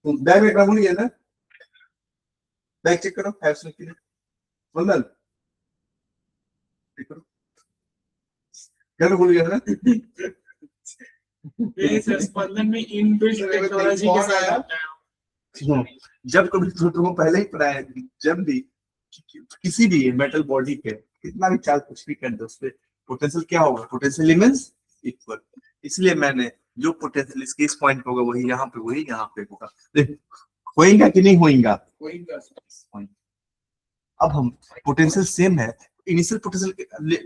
Bag में इतना भूल गया ना, बैग चेक करो हैव के लिए वंदन चेक करो, क्या भूल गया ना। ये सर स्पंदन में इनबिल्ट टेक्नोलॉजी के साथ आता है। जब कभी तुमको पहले ही पढ़ाया है, जब भी किसी भी मेटल बॉडी के कितना भी चार्ज कुछ भी कर दो उस पे पोटेंशियल क्या होगा, पोटेंशियल इमेंस इक्वल। इसलिए मैंने जो पोटेंशियल इसके इस पॉइंट पे होगा वही यहाँ पे होगा। होएगा कि नहीं होएगा? अब हम पोटेंशियल सेम है, इनिशियल पोटेंशियल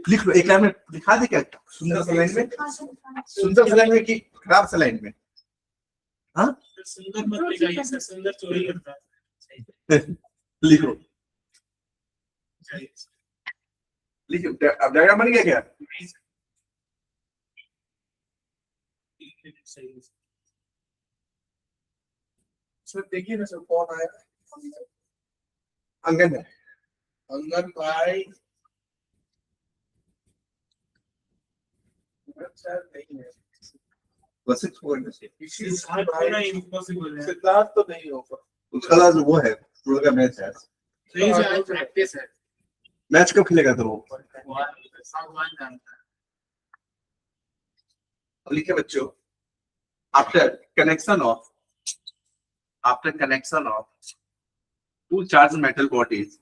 लिख लो, एक लाइन में लिखा दे क्या, सुंदर सा लाइन में, सुंदर सा लाइन में कि खराब सा लाइन में? हाँ सुंदर मत लिखाइए सर, सुंदर चोरी करता है। लिखो लिखो, अब डायग्राम बन गया क्या? सर देखिए ना सर कौन आया, अंगन है, अंगन भाई सर नहीं है, बस एक पॉइंट से इम्पॉसिबल है, सिद्धार्थ तो नहीं होगा, उसका लास्ट वो है पूरा का मैच है, सही से आज प्रैक्टिस है। मैच कब खेलेगा तो वो भगवान जानता है। अब लिखे बच्चों, after connection of two charged metal bodies,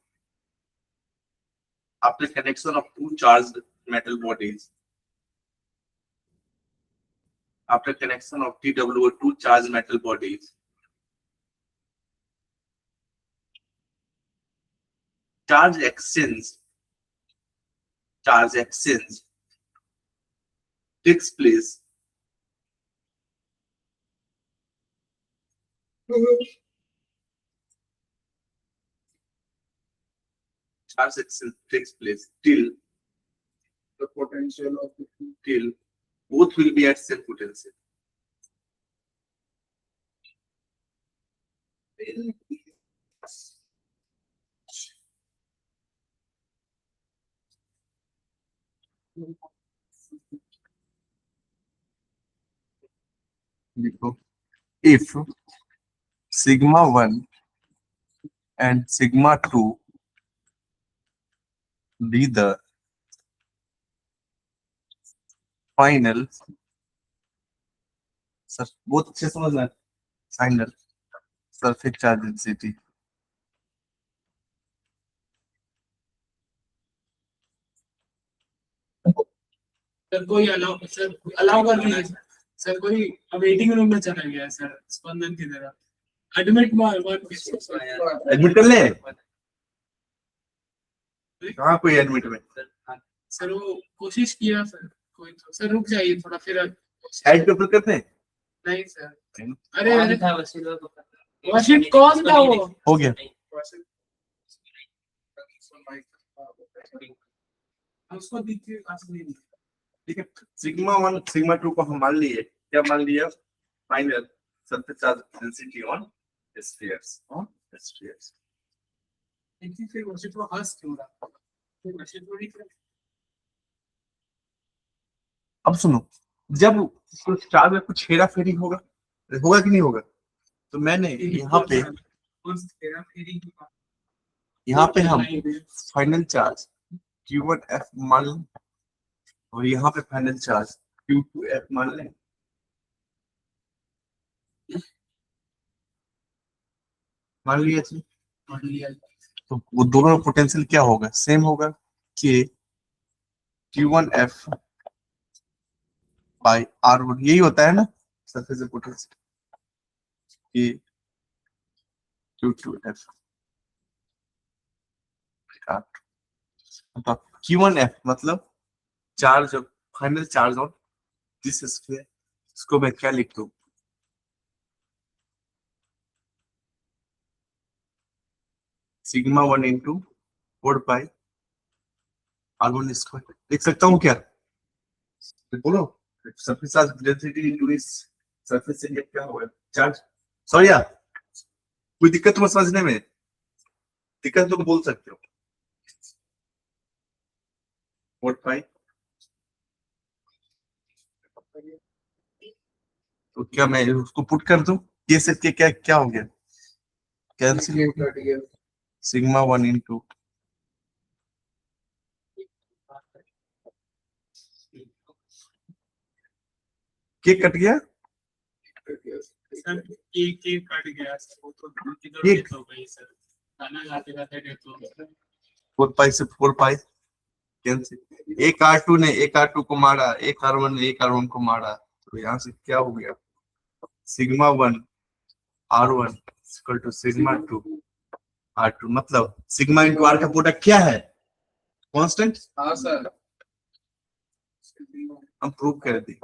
after connection of two charged metal bodies, after connection of TW or two charged metal bodies, charge exchange takes place till The potential of till both will be at same potential. If sigma 1 and sigma 2 be the final, sir बहुत अच्छे समझना है, final surface charge density, sir कोई allow कर दीजिए sir, कोई अब waiting room में चला गया है सर स्पंदन की तरह, एडमिट एडमिट कर ले, कहाँ कोई एडमिट में सर, वो कोशिश किया सर कोई, तो सर रुक जाइए थोड़ा, फिर ऐड पेपर करते हैं। नहीं सर, अरे वशिट कौन था वो, हो गया उसको दीजिए असली, ठीक है। सिग्मा 1 सिग्मा 2 को हम मान लिए, क्या मान लिया, final surface charge density on spheres, फिर वशिट को हंस क्यों रहा, फिर वशिट को नहीं कर। अब सुनो, जब कुछ चार्ज में कुछ हेरा फेरी होगा कि नहीं होगा, तो मैंने यहाँ पे हम फाइनल चार्ज Q1F मान लें और यहाँ पे फाइनल चार्ज Q2F मान लें, मान लिया तो वो दोनों पोटेंशियल क्या होगा, सेम होगा कि Q1F बाई R1, यही होता है ना सरफेस पोटेंशियल कि Q2F, तो Q1F मतलब charge, final charge on this sphere, इसको मैं क्या लिख दूं, सिग्मा 1 इंटू 4 पाई R1 स्क्वायर लिख सकता हूँ क्या, बोलो सरफेस चार्ज डेंसिटी इंटू इस सरफेस एरिया क्या होगा, चार्ज, सॉरी यार कोई दिक्कत तुम्हें समझने में, दिक्कत तो बोल सकते हो, 4 पाई, तो क्या मैं उसको पुट कर दूं, ये से के क्या क्या हो गया, कैंसिल सिग्मा 1 into के कट गया, सर के कट गया सर, वो तो केक? डेथ हो गई सर, खाना खाते खाते डेथ हो गई। 4 पाई से 4 पाई कैंसिल, एक R2 ने एक R2 को मारा, एक R1 ने एक R1 को मारा, तो यहाँ से क्या हो गया, sigma 1 R1 equal to sigma 2 R2, मतलब सिग्मा इंटू आर का प्रोडक्ट क्या है, कांस्टेंट। हाँ सर, हम प्रूव कर दी।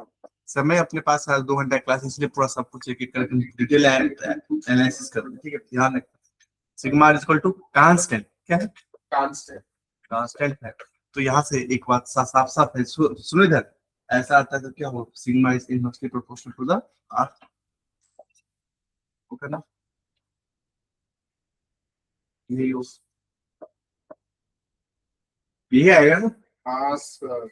समय अपने पास है 2 घंटा क्लास, इसलिए पूरा सब कुछ एक एक करके डिटेल एनालिसिस कर रहे हैं, ठीक है, ध्यान रखना। सिग्मा इक्वल टू कांस्टेंट, क्या है, कांस्टेंट। कांस्टेंट है। तो यहाँ से एक बात साफ साफ है, सुनो इधर, ऐसा आता है तो क्या हो, sigma is inversely proportional to the R, okay ना, यही आएगा ना। हाँ सर,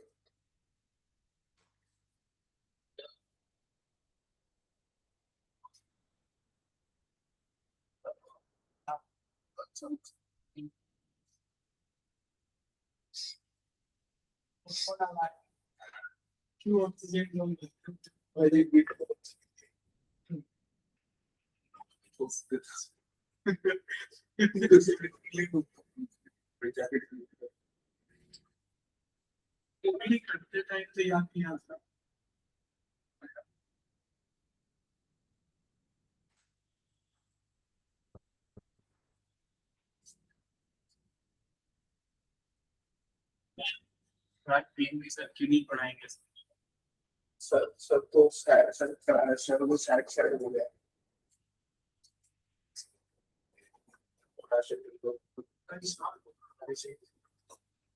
क्यों ऑक्सीजन कम है? Very good. नहीं करते टाइम तो याद नहीं आता। रात दिन भी सर क्यों नहीं पढ़ाएंगे सर तो सर वो सैड हो गया।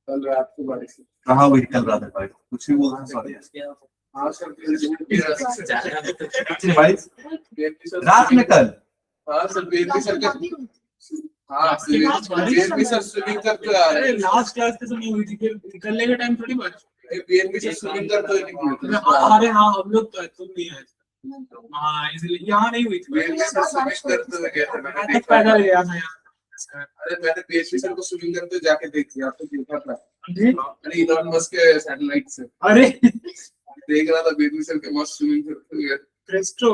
कल रात को बारिश हुई। कहाँ हुई कल रात भाई, कुछ भी बोल रहे हैं, सॉरी हाँ सर, भाई, रात में कल, हाँ सर, बेबी सर का, हाँ बेबी सर स्विमिंग करते आ रहे अरे हैं। लास्ट क्लास के समय हुई थी, फिर निकलने के टाइम थोड़ी बात। बेबी सर स्विमिंग करते हुए अरे हाँ हम लोग तो तुम नहीं आए थे। हाँ इसलिए यहाँ नहीं हुई थी। बेबी सर स्विमिंग करते हुए गया था, मैंने मैं तो देखा। पैदल गया था यार। अरे मैंने बेबी सर को स्विमिंग करते हुए जाके देख लिया, आपको देखा था। जी? अरे इलॉन मस्क के सैटेलाइट से अरे देख रहा था बेबी सर के मस्त स्विमिंग करते हुए। क्रिस्टो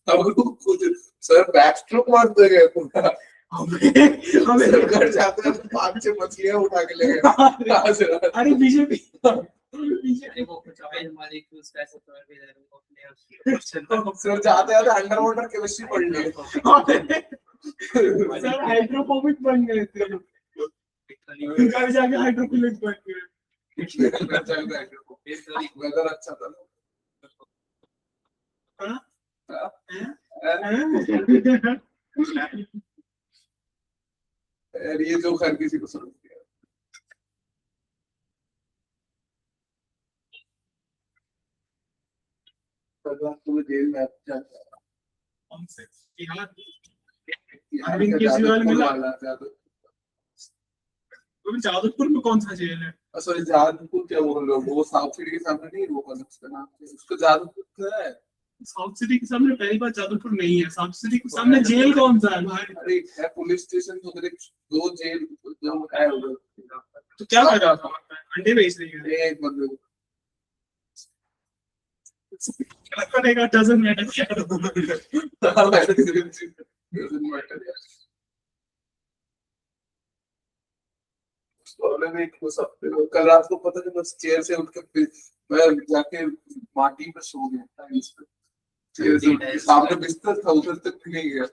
अब वो खुद सर बैक स्ट्रोक मारते गए पूरा। हमें सर घर जाते हैं तो 5-6 मछलियां उठा के ले गए। अरे बीजेपी सर जाते जाते अंडर वाटर केमिस्ट्री पढ़ लिए। सर हाइड्रोफोबिक बन गए थे, घर जाके हाइड्रोफिलिक बन गए। वेदर अच्छा था। हाँ? ये जो हर किसी को समझ गया। तुम्हें जेल में अच्छा अरविंद केजरीवाल मिला। जादव, जादवपुर में कौन सा जेल है? सॉरी जादवपुर क्या बोल रहे हो, वो साउथ सिटी के सामने नहीं, वो कौन उसका नाम है, उसका जादवपुर का है। साउथ सिटी के सामने पहली बार जादवपुर नहीं है, साउथ सिटी के सामने जेल कौन सा है भाई? अरे है पुलिस स्टेशन, उधर एक 2 जेल जो है उधर। तो क्या कर रहा था, अंडे बेच रही है? एक बंदे को क्या करेगा, डजंट मैटर क्या कल रात को पता नहीं, बस चेयर से उठ के मैं जाके माटी पे सो गया, टाइल्स पे। चेयर से उठ के सामने बिस्तर था, उधर तक नहीं गया।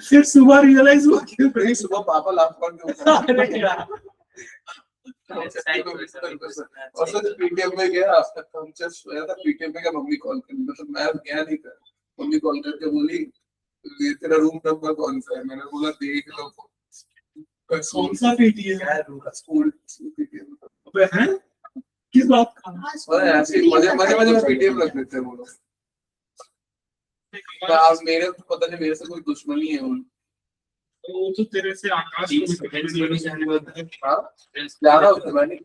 फिर सुबह रियलाइज हुआ कि नहीं, सुबह पापा लाफ मार के उठा। अरे यार और सर पीटीएम में गया, हम जस्ट सोया था, पीटीएम में गया, मम्मी कॉल कर, मतलब मैं गया नहीं था, मम्मी कॉल करके बोली ये तेरा रूम नंबर कौन सा है, मैंने बोला देख लो। कौन सा पीटीएम है? School PTM. अबे हैं किस बात का? अरे ऐसे मजे में पीटीएम रख देते हैं वो लोग। अब मेरे तो पता नहीं, मेरे से कोई दुश्मनी है उन, वो तो तेरे से आकाश को भी जाने वाला है। हाँ ज्यादा होता है मैंने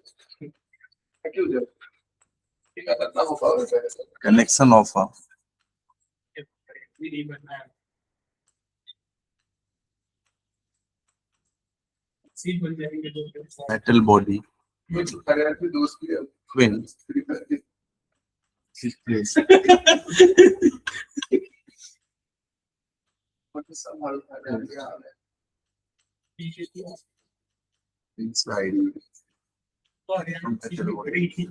क्यों जा ठीक है, करना होगा कनेक्शन ऑफ भी नहीं बनना है। सीट बन जाएंगे दो के साथ। मेटल बॉडी कुछ हरियाणा के दोस्त भी है ट्विन संभाल हरियाणा inside और यार सीट भी बड़ी थी।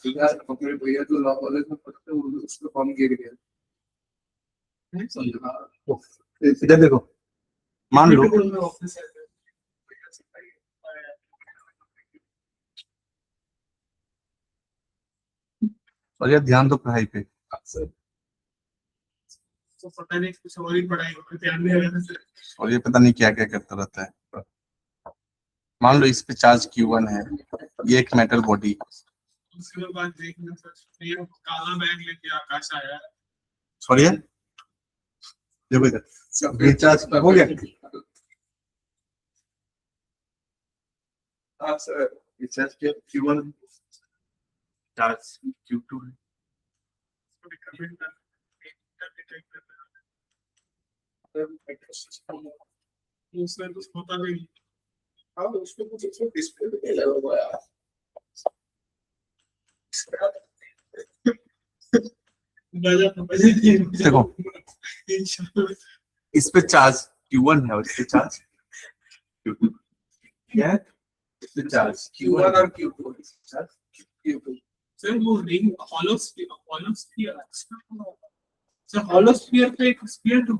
यार अपने भैया तो लॉ कॉलेज में पढ़ते हैं उसका फॉर्म गिर गया इधर देखो, मान लो ऑफिस है। और यार ध्यान दो पढ़ाई पे। तो पता नहीं कुछ और ही पढ़ाई को ध्यान नहीं रहा था। और ये पता नहीं क्या क्या करता रहता है। मान लो इस पे चार्ज Q1 है, ये एक मेटल बॉडी। उसके बाद देखना सर, ये काला बैग लेके आकाश आया है। सॉरी देखो इधर, ये चार्ज हो गया। हाँ सर ये चार्ज Q1, चार्ज Q2 है। उसमें कुछ होता नहीं। हाँ उसमें कुछ इसमें डिस्प्ले भी नहीं लगा हुआ है देखो इस पे चार्ज Q1 है और इस पे चार्ज Q2 क्या है? इस पे चार्ज Q1 और Q2 सर वो ring hollow sphere sir hollow sphere पे एक स्फीयर तो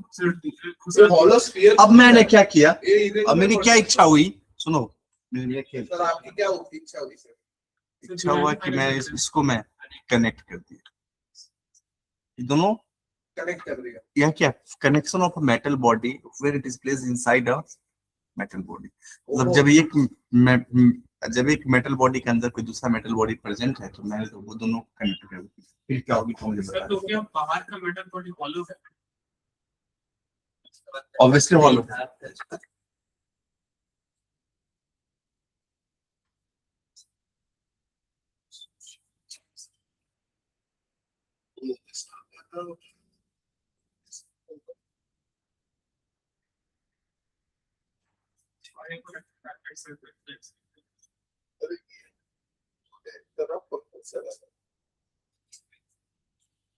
सर हॉलो स्फीयर अब मैंने क्या किया, ये अब मेरी क्या इच्छा हुई, सुनो मेरी क्या सर आपकी क्या इच्छा हुई सर इच्छा हुआ कि मैं इसको मैं कनेक्ट कर दिया, दोनों कनेक्ट कर दिया यह क्या connection of metal body where it is placed inside a metal body. मतलब जब एक मेटल बॉडी के अंदर कोई दूसरा मेटल बॉडी प्रेजेंट है तो मैंने तो वो दोनों कनेक्ट कर दिया। फिर क्या होगी तो मुझे सर बता। तो क्या बाहर का मेटल बॉडी हॉलो है? Obviously hollow.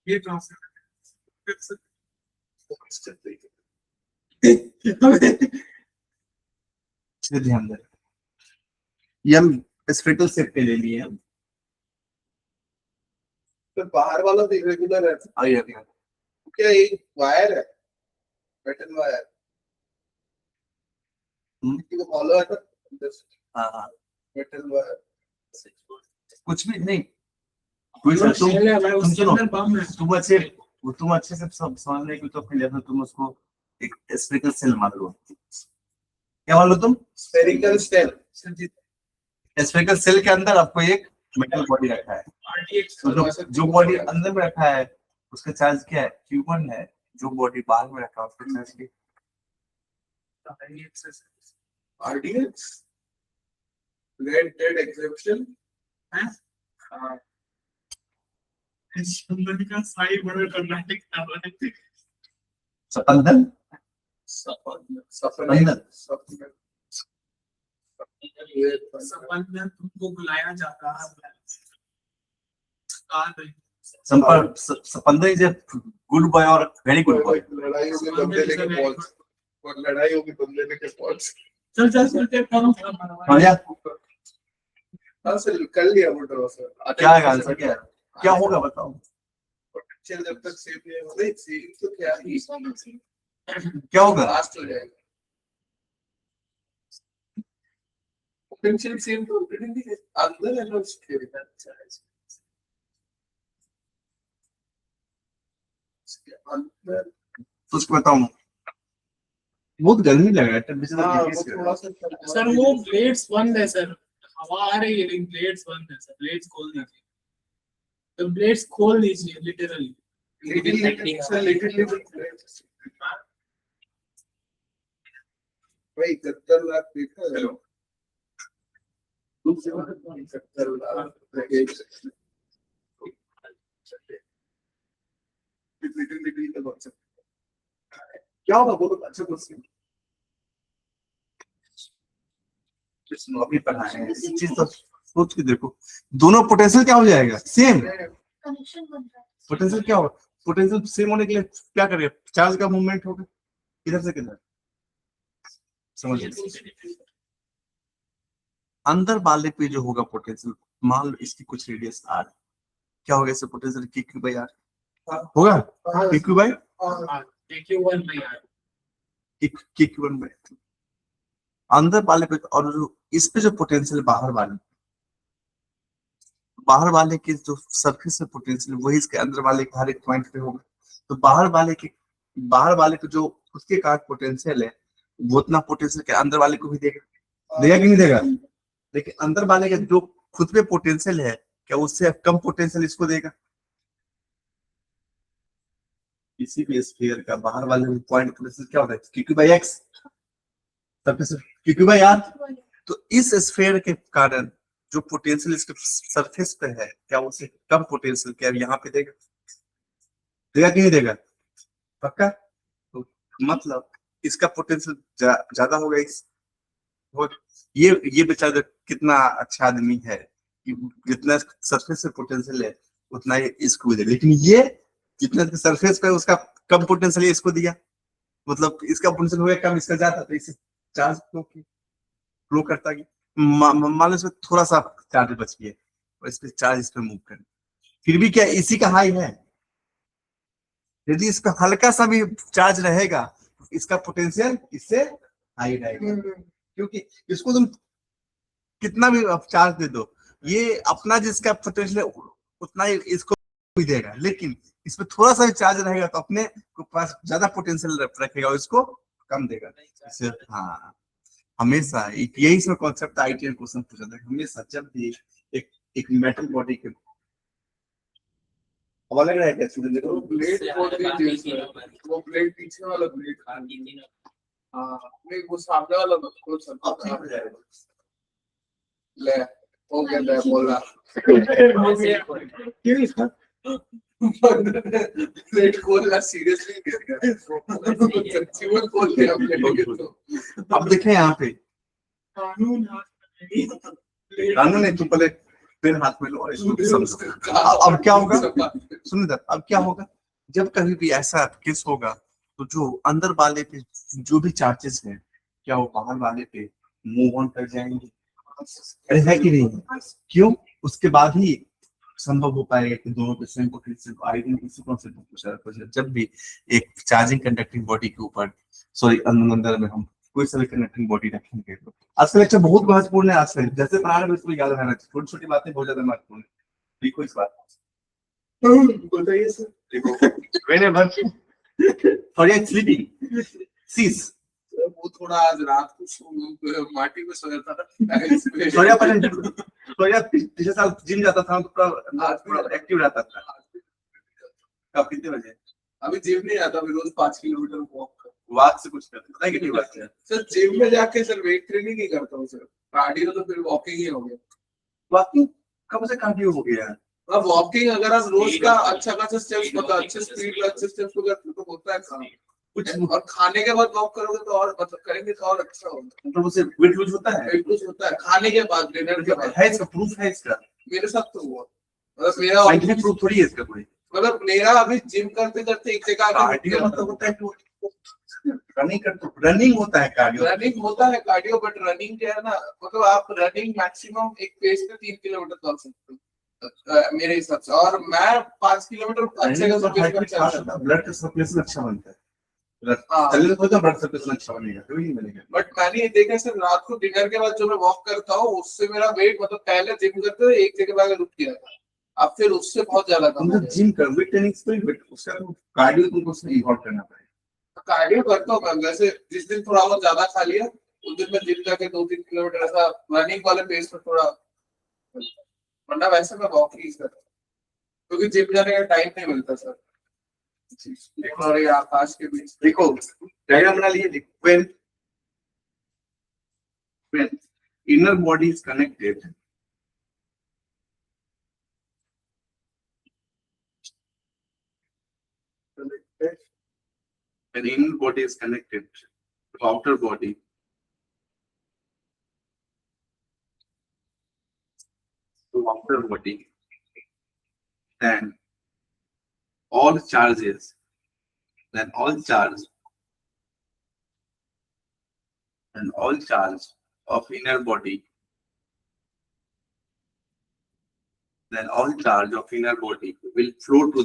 ये ट्रांसफर ध्यान दें, ये हम स्फेरिकल शेप पे ले लिए हैं। तो बाहर वाला तो इरेगुलर है आइए क्या एक वायर है मेटल वायर कि वो हॉलो है ना हाँ मेटल वायर कुछ भी नहीं, कोई तुम सुनो, तुम अच्छे से समझने की तो अपने लेवल तुम उसको एक स्फेरिकल सेल मान लो। क्या मान लो तुम? स्फेरिकल सेल स्फेरिकल सेल के अंदर आपको एक मेटल बॉडी रखा है, तो जो बॉडी अंदर में रखा है उसका चार्ज क्या है? Q1 है। जो बॉडी बाहर में रखा है उसका चार्ज क्या है? RDX रेड डेड एक्सेप्शन का साई बड़ा कर्नाटक था स्पंदन सपंदन संबंध तुमको बुलाया जाता है स्पंदन इज ए गुड बॉय और वेरी गुड बॉय। लड़ाई होगी बंदे लेके पहुंच और लड़ाई होगी बंदे लेके पहुंच चल चलते करो हाँ सर कर लिया वो ड्रॉ सर क्या है आंसर, क्या होगा बताओ? पोटेंशियल जब तक सेव नहीं होगा नहीं सेव तो क्या ही क्या होगा? लास्ट हो जाएगा पोटेंशियल सेव तो ऑलरेडी अंदर है ना उसके अंदर कुछ बताऊं, बहुत गर्मी लग रहा है टेम्परेचर वो थोड़ा सा सर वो प्लेट्स बंद है सर, हवा आ रही है लेकिन प्लेट्स बंद है सर। प्लेट्स खोल दीजिए, तो प्लेट्स खोल दीजिए लिटरली। लिटिल भाई 71 लाख देखा है। हेलो 71 लाख क्या होगा बोलो, अच्छा क्वेश्चन। अभी पढ़ाए हैं इस चीज तो सोच के देखो, दोनों पोटेंशियल क्या हो जाएगा, सेम। पोटेंशियल क्या होगा, पोटेंशियल सेम होने के लिए क्या करेगा, चार्ज का मूवमेंट होगा इधर से किधर, समझ लीजिए। अंदर वाले पे जो होगा पोटेंशियल, मान लो इसकी कुछ रेडियस आर, क्या होगा इससे potential K Q by are होगा, के क्यू बाई के क्यू वन बाई अंदर वाले पे। और जो इस पे जो पोटेंशियल बाहर वाले के जो सरफेस में पोटेंशियल वही इसके अंदर वाले के हर एक पॉइंट पे होगा। तो बाहर वाले के जो उसके कारण पोटेंशियल है वो उतना पोटेंशियल के अंदर वाले को भी देगा, देगा कि नहीं देगा। लेकिन अंदर वाले का जो खुद पे पोटेंशियल है क्या उससे कम पोटेंशियल इसको देगा। किसी भी स्फीयर का बाहर वाले पॉइंट पोटेंशियल क्या होता है, Q by X, surface Q by R. तो इस स्फीयर के कारण जो पोटेंशियल इसके सरफेस पे है क्या उसे कम पोटेंशियल क्या यहाँ पे देगा, देगा कि नहीं देगा, पक्का। तो मतलब इसका पोटेंशियल ज्यादा होगा इस, ये बेचारा कितना अच्छा आदमी है कि जितना सरफेस से पोटेंशियल है उतना ही इसको दे, लेकिन ये जितना सरफेस पे उसका कम पोटेंशियल है इसको दिया, मतलब इसका पोटेंशियल हो गया कम, इसका ज्यादा, तो इससे चार्ज फ्लो करता गया। मान लो इसमें थोड़ा सा चार्ज बच गया और इस पे चार्ज इस पे मूव कर, फिर भी क्या इसी का हाई है। यदि इस पे हल्का सा भी चार्ज रहेगा इसका पोटेंशियल इससे हाई रहेगा, क्योंकि इसको तुम कितना भी चार्ज दे दो ये अपना जिसका पोटेंशियल है उतना ही इसको भी देगा, लेकिन इसमें थोड़ा सा भी चार्ज रहेगा तो अपने को पास ज्यादा पोटेंशियल रखेगा और इसको कम देगा। हाँ हमेशा यही इसमें कॉन्सेप्ट आईटीआई क्वेश्चन पूछा था, हमेशा जब भी एक मेटल बॉडी के हवा लग रहा है क्या स्टूडेंट, वो ब्लेड वो ब्लेड पीछे वाला ब्लेड, हाँ नहीं वो सामने वाला खोल सकता है। ले हो गया मैं बोला क्यों इसका प्लेट खोलना सीरियसली सच्ची में खोल के अब देखें यहाँ पे कानून है, तुम पहले पेन हाथ में लो और इसको समझो। अब क्या होगा, सुनिए इधर, अब क्या होगा जब कभी भी ऐसा केस होगा तो जो अंदर वाले पे जो भी चार्जेस हैं क्या वो बाहर वाले पे मूव ऑन कर जाएंगे, अरे है कि नहीं, क्यों, उसके बाद ही संभव हो पाएगा कि दोनों पे सेम पोटेंशियल आएगा। जब भी एक चार्जिंग कंडक्टिंग बॉडी के ऊपर सॉरी अंदर में हम कोई सा भी कंडक्टिंग बॉडी रखेंगे तो आज का लेक्चर बहुत महत्वपूर्ण है। आज का जैसे पढ़ा रहे उसको याद रहना चाहिए, छोटी छोटी बातें बहुत ज्यादा महत्वपूर्ण है। देखो इस बात बताइए सर, देखो whenever for your sleeping cease वो थोड़ा आज रात को माटी में सोया था सोया पिछले साल जिम जाता था तो पूरा एक्टिव रहता था। कब कितने बजे, अभी जिम नहीं आता, अभी रोज 5 किलोमीटर वॉक से कुछ करते पता है कितनी बात है सर। जिम में जाके सर वेट ट्रेनिंग नहीं करता हूँ सर, कार्डियो तो फिर वॉकिंग ही हो गया। वॉकिंग कब से कार्डियो हो गया, अब वॉकिंग अगर आप रोज का अच्छा खासा स्टेप्स मतलब अच्छे स्पीड में अच्छे स्टेप्स को करते तो होता है काम कुछ, और खाने के बाद वॉक करोगे तो और मतलब करेंगे तो और अच्छा होगा, मतलब उससे वेट लूज होता है, वेट लूज होता है खाने के बाद, डिनर के बाद है, इसका प्रूफ है इसका, मेरे साथ तो हुआ, मतलब मेरा साइंटिफिक प्रूफ थोड़ी है इसका कोई, मतलब मेरा अभी जिम करते करते एक जगह कार्डियो मतलब होता है कि रनिंग करते, रनिंग होता है कार्डियो, रनिंग होता है कार्डियो, बट रनिंग क्या है ना, मतलब आप रनिंग मैक्सिमम एक पेस पे 3 किलोमीटर कर सकते हो मेरे हिसाब से, और मैं 5 किलोमीटर अच्छे खासा ब्लड का सर्कुलेशन अच्छा बनता है, चलने से ब्लड सर्कुलेशन अच्छा बनेगा, कोई नहीं बनेगा। बट मैंने ये देखा सर रात को डिनर के बाद जो मैं वॉक करता हूँ उससे मेरा वेट मतलब पहले जिम करते हुए एक जगह पे रुक गया था, अब फिर उससे बहुत ज्यादा कम हो गया। जिम कर वेट ट्रेनिंग से उसका कार्डियो तुमको उसमें इवॉल्व करना पड़ेगा। कार्डियो करता हूँ मैं, वैसे जिस दिन थोड़ा बहुत ज्यादा खा लिया उस दिन मैं जिम जाके 2-3 किलोमीटर ऐसा रनिंग वाले पेस पर थोड़ा, वरना वैसे मैं वॉक ही करता हूँ क्योंकि जिम जाने का टाइम नहीं मिलता सर। और ये आकाश के बीच देखो डायग्राम बना लिए, pen when inner body is connected, when inner body is connected to outer body, then all charges, then all charge of inner body, then all charge of inner body will flow to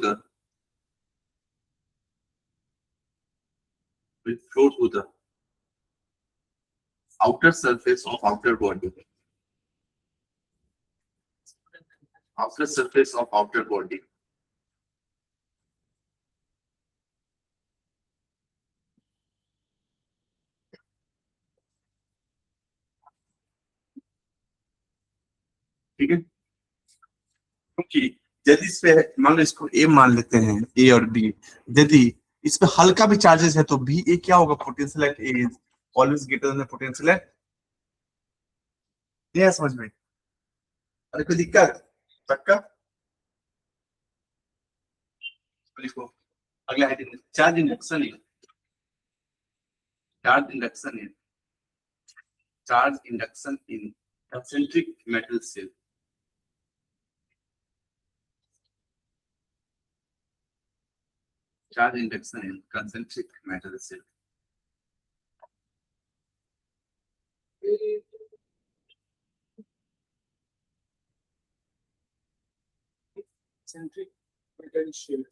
the outer surface of outer body. Outer surface of outer body. ठीक है, क्योंकि यदि इस पे मान लो इसको ए मान लेते हैं, ए और बी, यदि इस पे हल्का भी चार्जेस है तो भी ए क्या होगा, potential eight A is always greater than potential at, नहीं है समझ में? अरे कोई दिक्कत पक्का? लिखो अगला है चार्ज इंडक्शन है, charge induction in concentric metal cell. Charge induction in concentric metal cell. Concentric metal cell.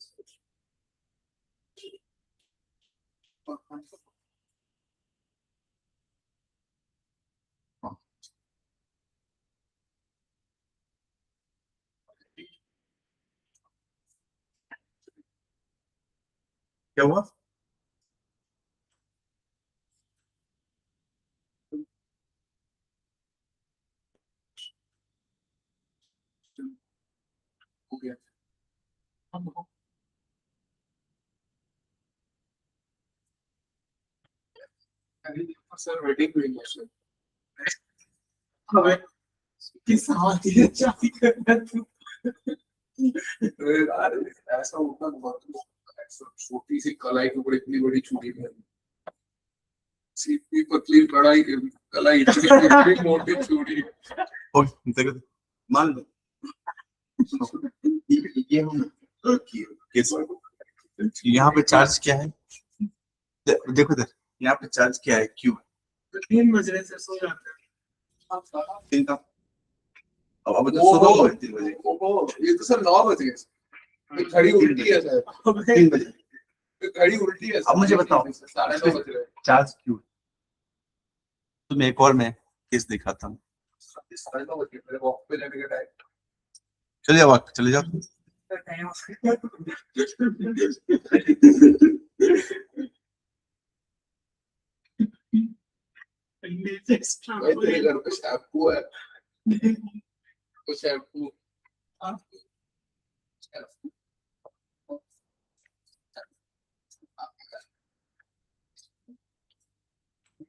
क्या हुआ? हो गया सर, वेटिंग हुई है सर। हमें किस हाथी ने चाबी करना तू यार ऐसा होता बहुत, ऐसा छोटी सी कलाई के ऊपर इतनी बड़ी छुरी है, सीधी पतली कढ़ाई कलाई इतनी मोटी छुरी। ओ देखो मान लो ये हम यहाँ पे चार्ज क्या है, देखो इधर यहाँ पे चार्ज क्या है, क्यू। 3 बज रहे से सो जाते हैं। 3 का अब तो सुबह 3 बजे, ये तो सर 9 बजे, घड़ी उल्टी है सर, 3 बजे घड़ी उल्टी है। अब मुझे बताओ 9:30 बज रहे हैं। Charge Q. तुम्हें एक और मैं केस दिखाता हूँ, 9:30 बजे मेरे वॉक पे जाने का टाइम। चले जाओ चले जाओ। भाई तेरे घर पे शैम्पू है, तो शैम्पू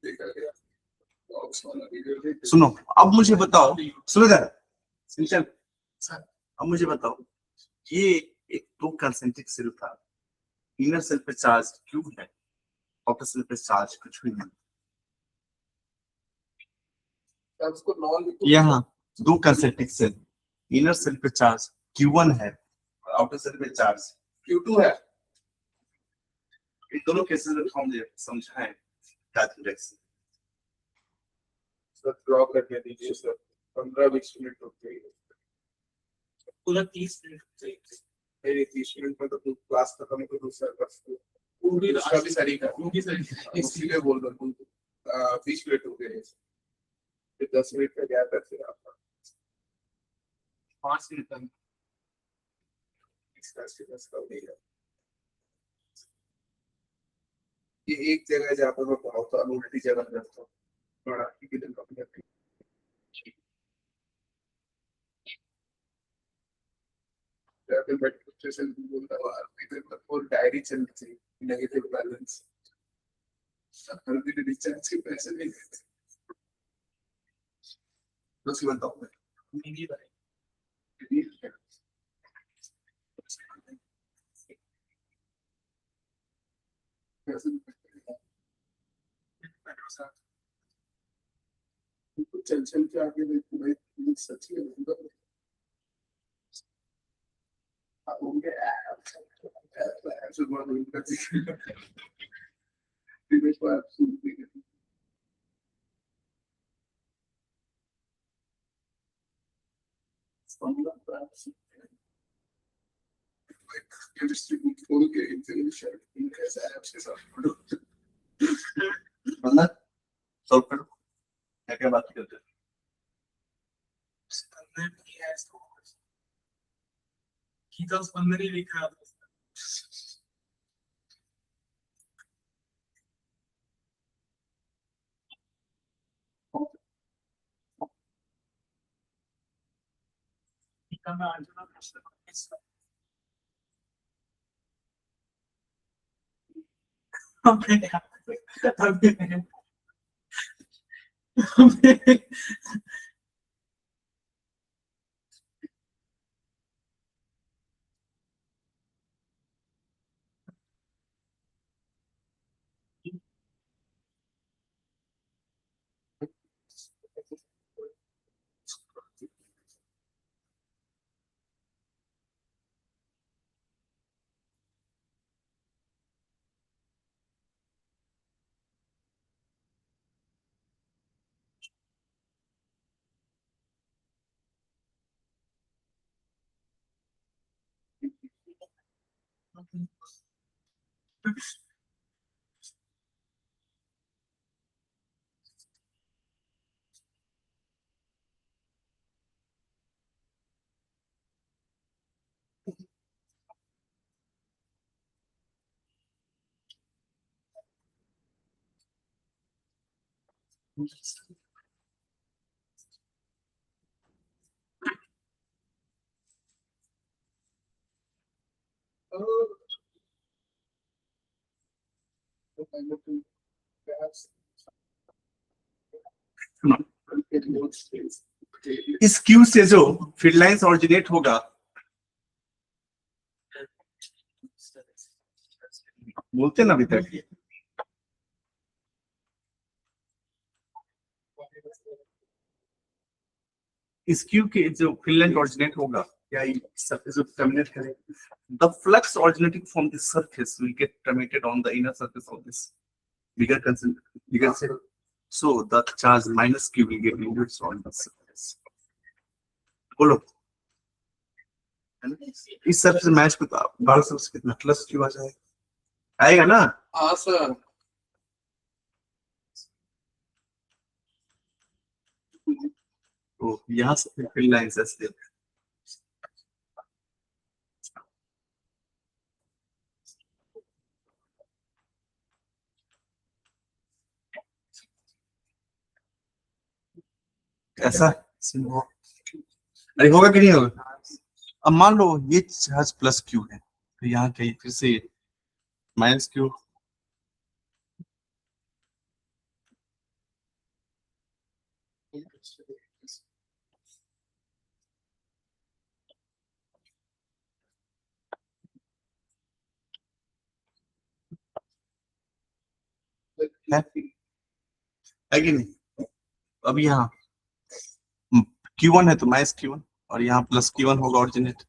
देखा गया। सुनो अब मुझे बताओ, सुनो इधर, अब मुझे बताओ, ये एक 2 कंसेंट्रिक सेल था, इनर सेल पे चार्ज क्यू है, आउटर सेल पे चार्ज कुछ भी नहीं। उसको नॉन यहाँ 2 कंसेंट्रिक सेल, इनर सेल पे चार्ज Q1 है और आउटर सेल पे चार्ज Q2 है। इन दोनों केसेस में हम समझाएं चार्ज इंडक्शन। सर ड्रॉ करके दीजिए सर, 15-20 मिनट रुकिए। पूरा 30 मिनट चाहिए। मेरी 30 मिनट में तो क्लास खत्म हो दूसरा क्लास पूरी दूसरा भी सारी का पूरी सारी इसलिए बोल रहा हूँ 20 मिनट हो गए, फिर 10 मिनट का गैप है, फिर आपका 5 मिनट तक इसका हो गया। ये एक जगह है जहाँ पर मैं बहुत उल्टी जगह करता हूँ, बड़ा किधर कभी करती फिर मेट्रो स्टेशन बोलता हूँ इधर पर और डायरी चल रही थी, नेगेटिव बैलेंस, हर दिन रिचार्ज के पैसे नहीं देते। बस ये बताओ नहीं भाई चल चल के आगे देखो भाई सच है होंगे ऐसे बात नहीं करती देखो आप सुनते हैं केमिस्ट्री बुक खोल के इंफॉर्मेशन कैसा है आपके साथ मतलब सॉल्व करो क्या बात करते हैं स्पंदन की है की तो स्पंदन ही लिखा है मैं आज इस क्यू से जो फील्ड लाइंस ऑरिजिनेट होगा बोलते ना अभी तक इस क्यू के जो फील्ड लाइन ऑरिजिनेट होगा या सरफेस जो टर्मिनेट करेगा the flux originating from this surface will get terminated on the inner surface of this bigger cell. So the charge minus q will get induced on the surface. बोलो इस surface match को बड़ा surface कितना plus Q आ जाएगा आएगा ना हाँ sir तो यहाँ से फील्ड लाइंस ऐसे ऐसा अरे होगा कि नहीं होगा अब मान लो ये चार्ज प्लस क्यू है तो यहाँ कहीं फिर से माइनस क्यू है कि नहीं अब यहाँ Q1 है तो माइनस Q1 और यहाँ प्लस Q1 होगा ऑरिजिनेट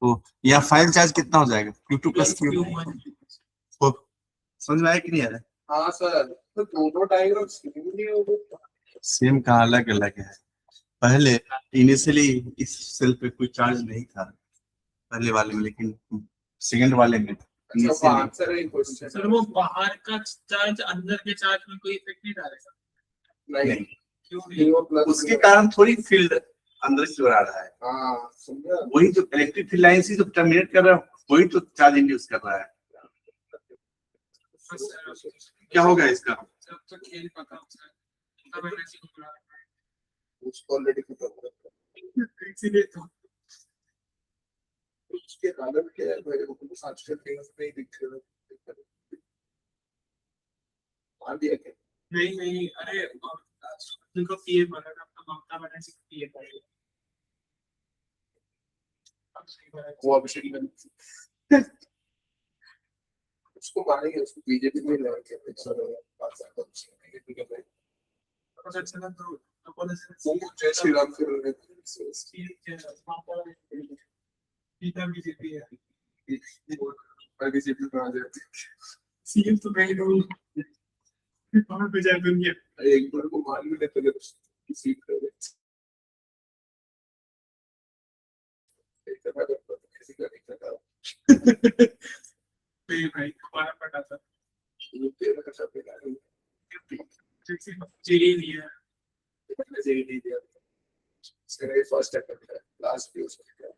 तो यहाँ फाइनल चार्ज कितना हो जाएगा Q2 प्लस Q1 तो समझ में आया कि नहीं आ रहा हाँ सर तो दोनों डायग्राम सेम नहीं होंगे सेम कहाँ अलग अलग है पहले इनिशियली इस सेल पे कोई चार्ज नहीं था पहले वाले में लेकिन सेकंड वाले में अच्छा आंसर है क्वेश्चन सर वो बाहर का चार्ज अंदर के चार्ज में कोई इफेक्ट नहीं डालेगा नहीं क्यों नहीं वो प्लस उसके कारण थोड़ी फील्ड अंदर की ओर आ रहा है हाँ समझा वही जो इलेक्ट्रिक फील्ड लाइन से जो टर्मिनेट कर रहा है वही तो चार्ज इंड्यूस कर रहा है क्या होगा इसका जब तक खेल पता तब एनर्जी को बढ़ा उसको ऑलरेडी खत्म हो गया इसीलिए तो उसके कारण क्या है भाई वो आजकल फिंगर्स नहीं दिख रहे मान दिया क्या नहीं अरे उनको पीए बना था, अपना ममता बनर्जी को पीए पड़ेगा। वो अभिषेक ने उसको मानेंगे, उसको बीजेपी में लड़के अच्छा ना तो जय श्री राम फिर पीता बीजेपी है, बीजेपी में आ जाते सीएम तो मैं ही रहूंगा, कौन पे जाए दुनिया। एक बार को मान भी लेते किसी नहीं भाई हमारा पटा था तेरा का सब जेई लिया फर्स्ट अटेम्प्ट है, लास्ट भी हो सकता है,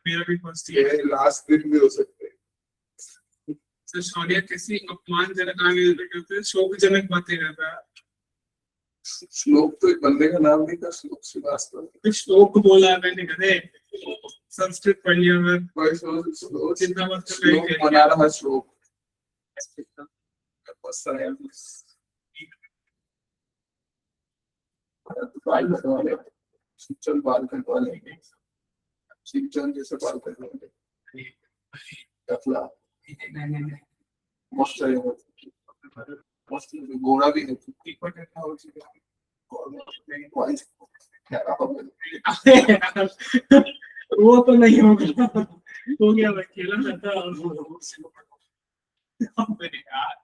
मेरा भी फर्स्ट ईयर। ये लास्ट दिन भी हो सकते हैं। सर शौर्य किसी अपमानजनक आगे करते शोकजनक बातें करता है। श्लोक तो एक बंदे का नाम नहीं था, श्लोक श्रीवास्तव। श्लोक बोला मैंने कदे संस्कृत पढ़ लिया मैं, कोई श्लोक चिंता मत कर श्लोक बना रहा श्लोक बाल कटवाने, शिवचंद बाल कटवाने, शिवचंद जैसे बाल कटवाने, टकला मस्त है, मस्त गोरा भी है, वो तो नहीं होगा, हो गया मैं खेला था मेरे यार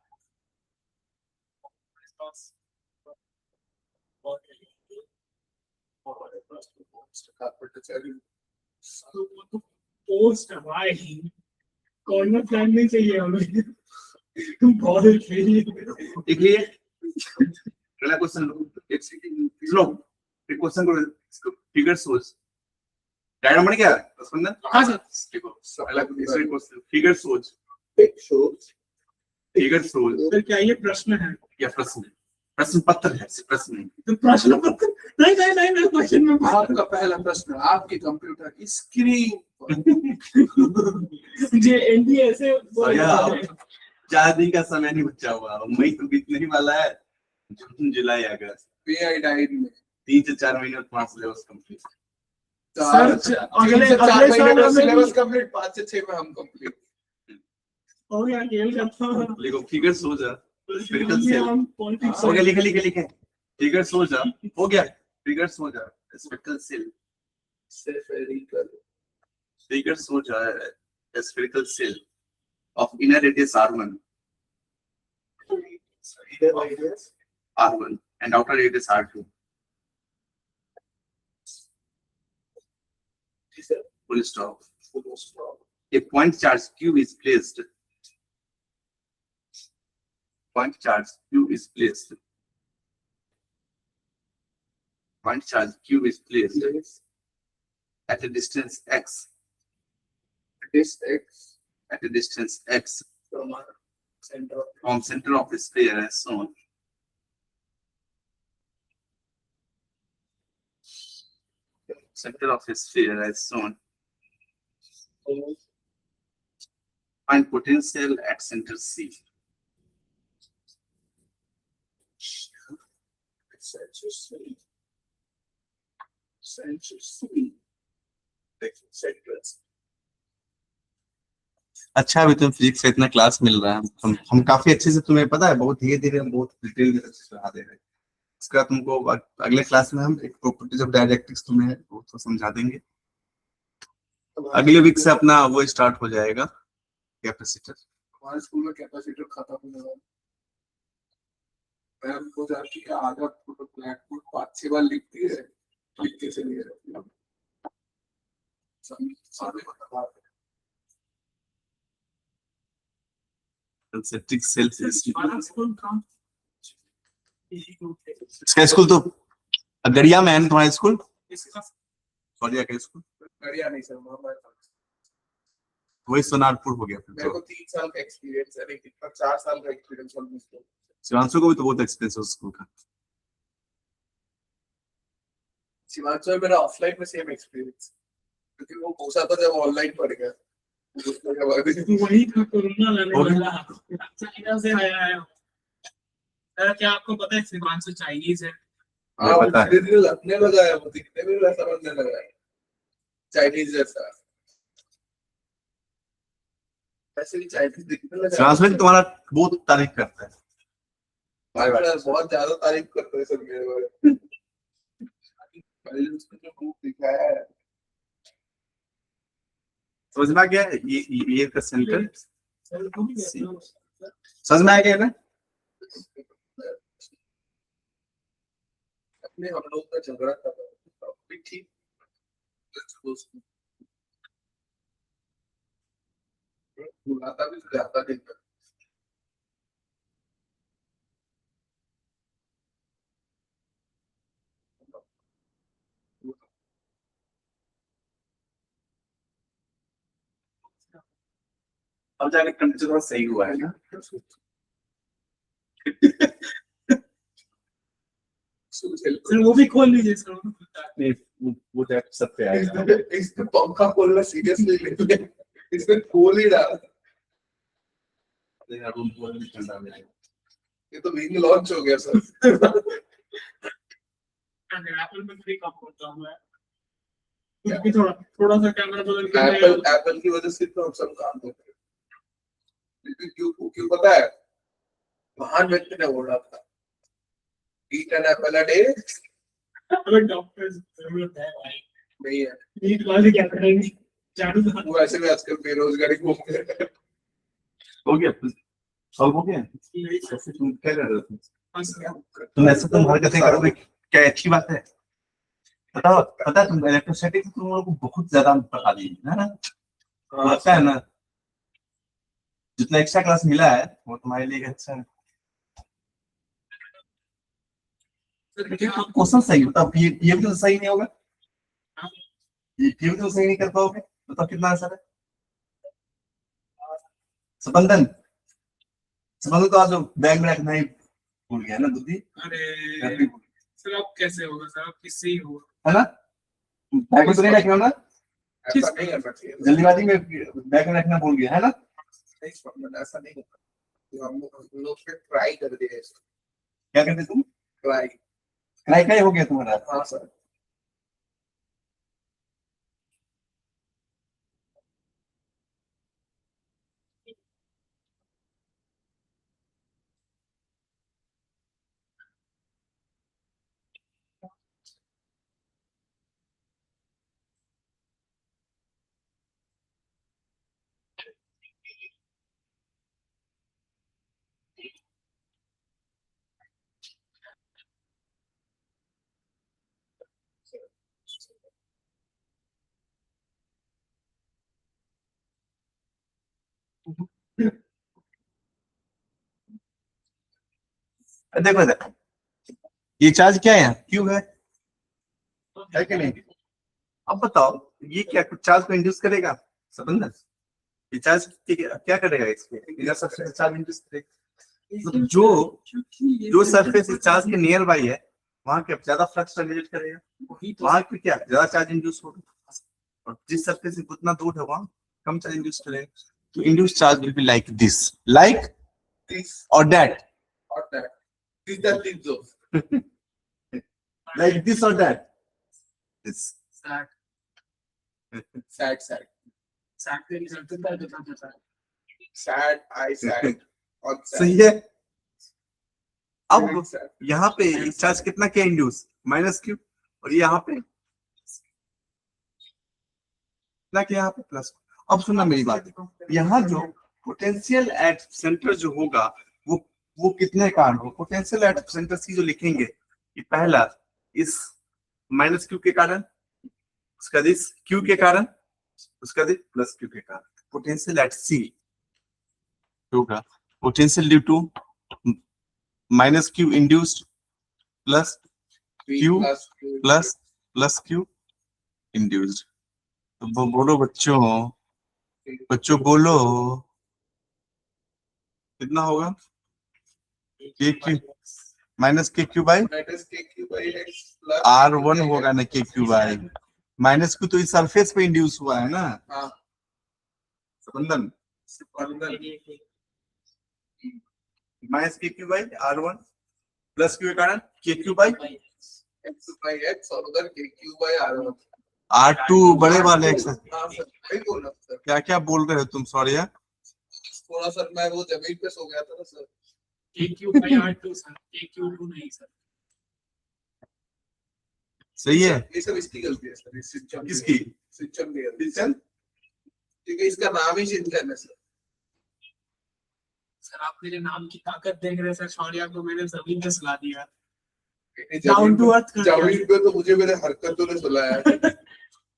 पोस्ट भाई कॉर्नर प्लान नहीं चाहिए हमें, तुम बॉल खेलिए। देखिए पहला क्वेश्चन एक लो, एक क्वेश्चन को फिगर सोच डायग्राम बन गया समझना। हाँ सर देखो पहला क्वेश्चन फिगर सोच, फिगर सोच सर क्या ये प्रश्न है? या प्रश्न, प्रश्न पत्र है, प्रश्न नहीं। तो प्रश्न पत्र नहीं क्वेश्चन में आपका पहला प्रश्न आपके कंप्यूटर की स्क्रीन जे एनडी ऐसे चार दिन का समय नहीं बचा हुआ, मई तो बीतने ही वाला है, जून जुलाई अगस्त पीआई डायरी में 3 से 4 महीने में 5 सिलेबस कंप्लीट। सर अगले साल में सिलेबस कंप्लीट, 5 से 6 में हम कंप्लीट हो गया। खेल का देखो फिगर सोच स्फेरिकल सेल हम पॉलिटिक्स हो गया, लिखे फिगर सोच हो गया, फिगर सोच स्फेरिकल सेल, फिगर सोच spherical shell of inner radius r1 and outer radius r2 full stop. A point charge q is placed, point charge q is placed, point charge q is placed at a distance x, at a distance x from center of the sphere as shown. Center of the sphere as shown. Find potential at center C. अच्छा अभी तुम physics का इतना class मिल रहा है, हम काफी अच्छे से, तुम्हें पता है बहुत धीरे धीरे हम बहुत डिटेल में पढ़ा दे रहे हैं। इसका तुमको अगले क्लास में हम एक प्रॉपर्टीज ऑफ डायरेक्ट्रिक्स तुम्हें वो तो समझा देंगे। अगले वीक से अपना वो स्टार्ट हो जाएगा कैपेसिटर। हमारे स्कूल में कैपेसिटर खत्म होने वाला है, मैम को जाती है आधा फोटो ब्लैक बोर्ड 5-6 बार लिखती है, लिख के चली जाती है। सारे बता कंसेंट्रिक सेल्स इसका इसका स्कूल तो अगरिया में है तुम्हारा स्कूल, सॉरी का स्कूल बढ़िया नहीं सर, वही सोनारपुर हो गया फिर मेरे तो। को 3 साल का एक्सपीरियंस है, लेकिन 4 साल का एक्सपीरियंस ऑलमोस्ट। शिवांशु को भी तो बहुत एक्सपीरियंस है स्कूल का। शिवांशु मेरा ऑफलाइन में सेम एक्सपीरियंस, क्योंकि वो घुसा था जब ऑनलाइन पढ़ गया, वही था कोरोना लाने वाला, चाइना से आया है, सर क्या आपको पता है शिवांशु चाइनीज है? हाँ वो पता है। धीरे धीरे लगने लगा है, वो दिखने में वैसा बनने लगा है, चाइनीज जैसा। वैसे भी चाइनीज दिखने लगा है। शिवांश भाई तुम्हारा बहुत तारीफ करता है। भाई बड़ा बहुत ज्यादा तारीफ करते हैं सब मेरे बारे में। पहले उसने जो रूप दिखाया है, समझ में आ गया ये का सेंटर सर वो भी कैसे हो? समझ में आ गया ना? अपने हम लोग का झगड़ा कर रहा है, अब भी ठीक बुलाता भी जाता नहीं था। अब जाके कंडीशन थोड़ा सही हुआ है ना? सर वो भी खोल लीजिए सर, वो भी खुलता है। नहीं वो तो सब पे आएगा। इसने पंखा खोलना सीरियसली ले लिया, इसने खोल ही डाला। रूम पूरा भी ठंडा हो जाएगा। ये तो विंग लॉन्च हो गया सर। एप्पल में फ्री कम करता हूँ मैं, कुछ भी थोड़ा थोड़ा सा कैमरा बदल के एप्पल की वजह से तो हम सब काम करते हैं। लेकिन क्यों क्यों पता है, महान व्यक्ति ने बोला था, eat an apple a day। हमें डॉक्टर जरूरत है भाई, नहीं है, नीट वाले क्या करेंगे, झाड़ू तो वो ऐसे भी आजकल बेरोजगारी घूम रहे हैं। हो गया सॉल्व हो गया। कैसे तुम क्या कर रहे हो? तुम ऐसे तुम हरकतें करोगे क्या अच्छी बात है? पता है तुम इलेक्ट्रिसिटी तुम लोगों को बहुत ज्यादा पता दी है ना? लगता है ना जितना एक्स्ट्रा क्लास मिला है वो तुम्हारे लिए अच्छा है। क्वेश्चन सही बताओ, ये भी तो सही नहीं होगा, ये भी तो सही नहीं कर पाओगे, बताओ कितना आंसर है? संबंधन संबंधन तो आज बैग में रखना ही भूल गया ना बुद्धि। अरे सर अब कैसे होगा सर, अब किससे ही होगा, है ना? बैग में तो नहीं रखना ना, ऐसा नहीं करना चाहिए, जल्दीबाजी में बैग में रखना भूल गया है ना? नहीं समझना, ऐसा नहीं होता। तो हम लोग पे ट्राई कर दिया इसको, क्या करते तुम? ट्राई। क्या हो गया तुम्हारा? हाँ सर। देखो इधर, ये चार्ज क्या है? क्यों है कि नहीं? अब बताओ ये क्या कुछ चार्ज को इंड्यूस करेगा? संबंधन ये चार्ज क्या करेगा? इसमें सबसे चार्ज इंड्यूस करेगा, मतलब जो सरफेस इस चार्ज के नियर बाई है वहां क्या ज्यादा फ्लक्स जनरेट करेगा, वहां पे क्या ज्यादा चार्ज इंड्यूस होगा, और जिस सरफेस से उतना दूर है वहां कम चार्ज इंड्यूस करेगा। तो induce charge will be like this This और that, or that. This that things of. like this or that. This. Sad Sad, sad. Sad के लिए चलता है। Sad, I sad. On sad. सही है। अब Sad, sad. यहाँ पे चार्ज कितना क्या इंड्यूस -q, और यहाँ पे ना कि यहाँ पे प्लस। अब सुनना मेरी बात, यहाँ जो पोटेंशियल एट सेंटर जो होगा वो कितने कारण हो? पोटेंशियल एट सेंटर सी जो लिखेंगे कि पहला इस -q के कारण, उसका इस q के कारण, उसका +q के कारण। पोटेंशियल एट सी होगा potential due to -q induced plus P Q plus Q. Plus q induced. तो बोलो बच्चों बोलो कितना होगा? KQ -KQ by Minus KQ by X plus R1 होगा ना, KQ बाई -q तो इस सरफेस पे इंड्यूस हुआ है ना हाँ संबंधन, बंधन -KQ by R1 plus Q के कारण के Q by x by x और उधर k q by r1। R2 बड़े वाले एक्स। हाँ सर, वही बोल रहा हूँ सर। क्या क्या बोल रहे हो तुम, सॉरी यार। थोड़ा सर मैं वो जमीन पे सो गया था ना sir. AQ by R2 sir, AQ2 नहीं सर। सही है। ये सब इसकी गलती है सर, इस सिस्टम किसकी? सिस्टम की सिस्टम, क्योंकि इसका नाम ही चेंज करना है सर। सर आप मेरे नाम की ताकत देख रहे हैं सर, शौर्या को मैंने जमीन पे सुला दिया। जमीन डाउन टू अर्थ कर दिया। जमीन पे तो मुझे मेरे हरकतों ने सुलाया है।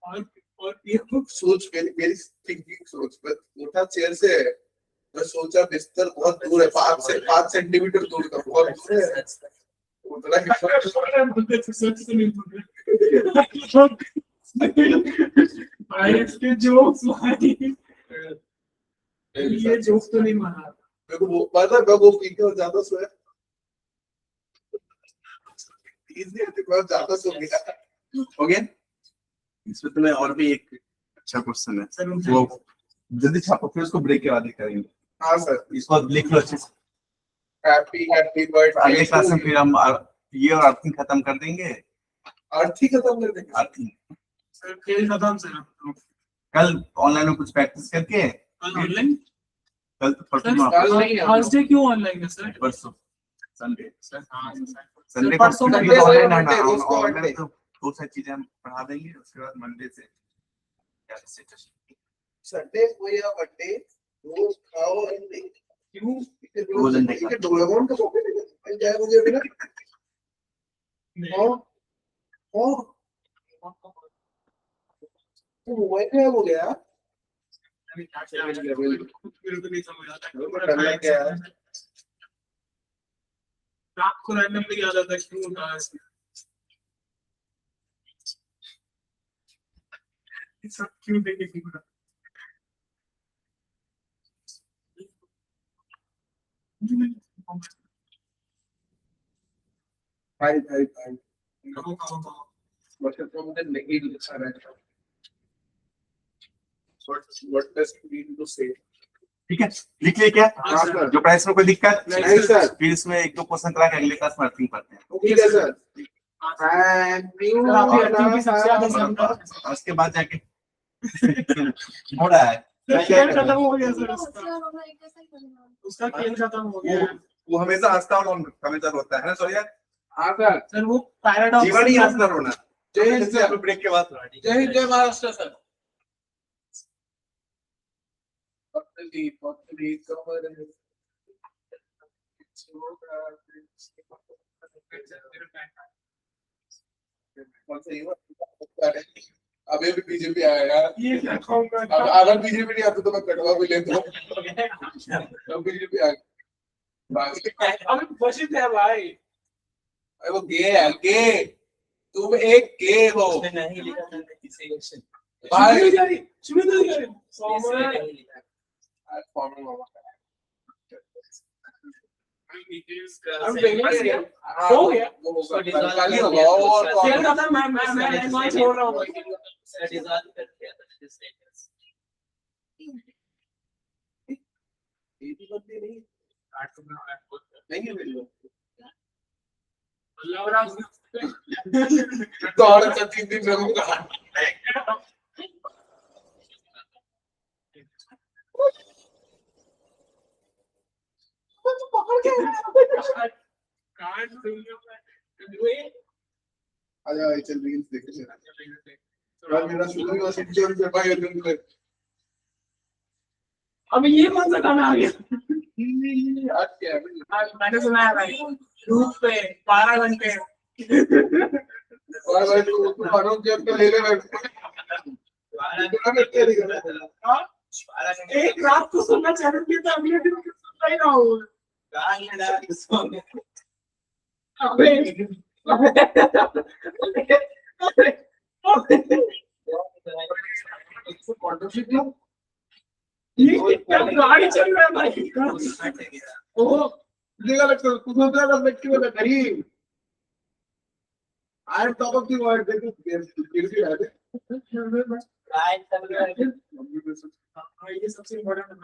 और ये सोच मेरी थिंकिंग सोच, मैं उठा चेयर से, मैं सोचा बिस्तर बहुत दूर है, 5 सेंटीमीटर दूर का, बहुत दूर है। उतना भाई इसके जोक्स भाई, ये जोक्स तो नहीं मारा। मेरे को वो पता है, मैं वो पी के और ज्यादा सोया, इसलिए मैं ज्यादा सो गया। हो गया। इसमें तुम्हें और भी एक अच्छा क्वेश्चन है सर वो जल्दी छापो, फिर उसको ब्रेक के बाद करेंगे। हाँ सर, इसको लिख लो अच्छे से। Happy happy birthday. अगले क्लास में फिर हम ये और अर्थिंग खत्म कर देंगे। आरती खत्म कर देंगे अर्थिंग सर खेल खत्म सर। कल ऑनलाइन में कुछ प्रैक्टिस करके, कल ऑनलाइन? कल तो सर परसों नहीं है। थर्सडे क्यों ऑनलाइन है सर? परसों संडे, सर हाँ सर। संडे सर, परसों Monday को को ऑनलाइन Monday, आना, रोज को ऑनलाइन Monday। तो दो सारी चीजें हम पढ़ा देंगे, उसके बाद मंडे से संडे को या मंडे रोज खाओ अंडे। क्यों? रोज अंडे ये डोरेमोन का कॉपी लेके जाए मुझे बिना। हाँ हाँ, तो मोबाइल में हो गया। मेरे को नहीं समझ आता। करना क्या है? रात को रैंडमली याद आता है क्यों होता है ऐसे। ये सब क्यों देखे क्यों होता भाई भाई भाई, है? बस तो मुझे नहीं लिखा रहता। What does it mean to say? ठीक है, लिख लिया क्या? हाँ सर। जो प्राइस में कोई दिक्कत नहीं सर। फिर इसमें एक दो क्वेश्चन करा के अगले क्लास में अर्थिंग पढ़ते हैं। ठीक है सर। सर आपकी अर्थिंग की सबसे ज्यादा संख्या। उसके बाद जाके हो रहा है। खेल खत्म हो गया सर उसका खेल खत्म हो गया। वो हमेशा हंसता और हमेशा रोता है ना, सॉरी यार। हाँ सर। सर वो पैराडॉक्स जीवन ही हंसना रोना। जय हिंद सर। ब्रेक के बाद जय हिंद जय महाराष्ट्र सर। पतली कमर है। अभी भी बीजेपी आया यार। ये क्या कहूँगा? अब अगर बीजेपी नहीं आती तो मैं कटवा भी लेता हूँ। अब बीजेपी आ गई। अभी बची थे भाई। अरे वो गे है, गे। तुम एक गे हो। नहीं लिखा था किसी भाई I'm famous here. हो गया। कल ही होगा और खेल खत्म। मैं छोड़ रहा हूँ। डिजॉल्व कर दिया था स्टेटस। नहीं है मेरी लवराज तो और अच्छा 3 दिन रहूंगा। कार्ड आजा चल रील्स देख चल। मेरा शुरू हुआ सिटीजन से भाई तुम पे। अभी ये कौन सा गाना आ गया? आज क्या है? मैंने सुना है भाई धूप पे 12 घंटे। और भाई तू खानों के अंदर ले ले बैठ। एक रात को सुनना चाहिए था, अगले दिन सुनता ही ना हो। ये क्या गाड़ी चल रहा है भाई? ओह लेगा लगता कुछ होता है ना व्यक्ति में गरीब। I am top of the world देखो फिर भी आ गए। ये सबसे इम्पोर्टेंट है।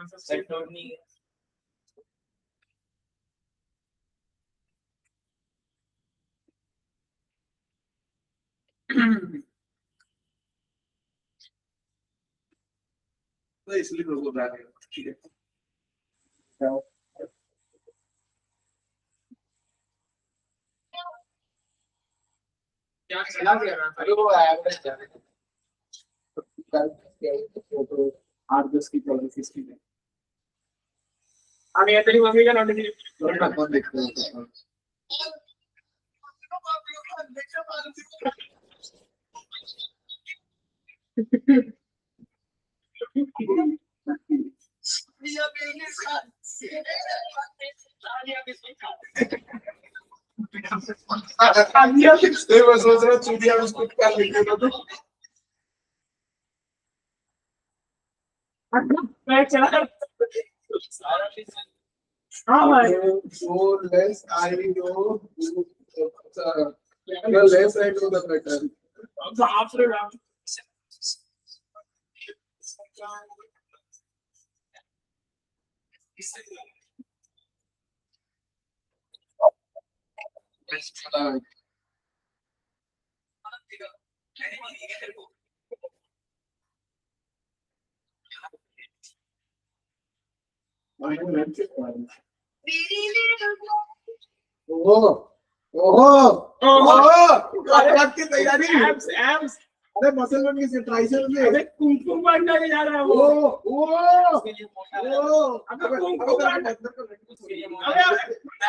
तो इसलिए लोग बोल रहे हैं ठीक है क्या चला गया ना अरे वो एवरेज जा रहे हैं 8-10 की पॉलिसीज की अभी ये तेरी मम्मी का नोटिफिकेशन कौन देखते हैं नहीं मैं सोच रहा चूड़िया बिस्कुट का लिखे तो मैं चला हाँ भाई so less I know the less I know the better बाप रे बाप ओहो ओहो ओहो कट की तैयारी एब्स एब्स अरे मसल बन के ट्राइसेप में अबे कुंफू मारने के जा रहा है वो ओ उसके लिए मोटा ओ अबे कुंफू मारने उसके लिए अबे मोटा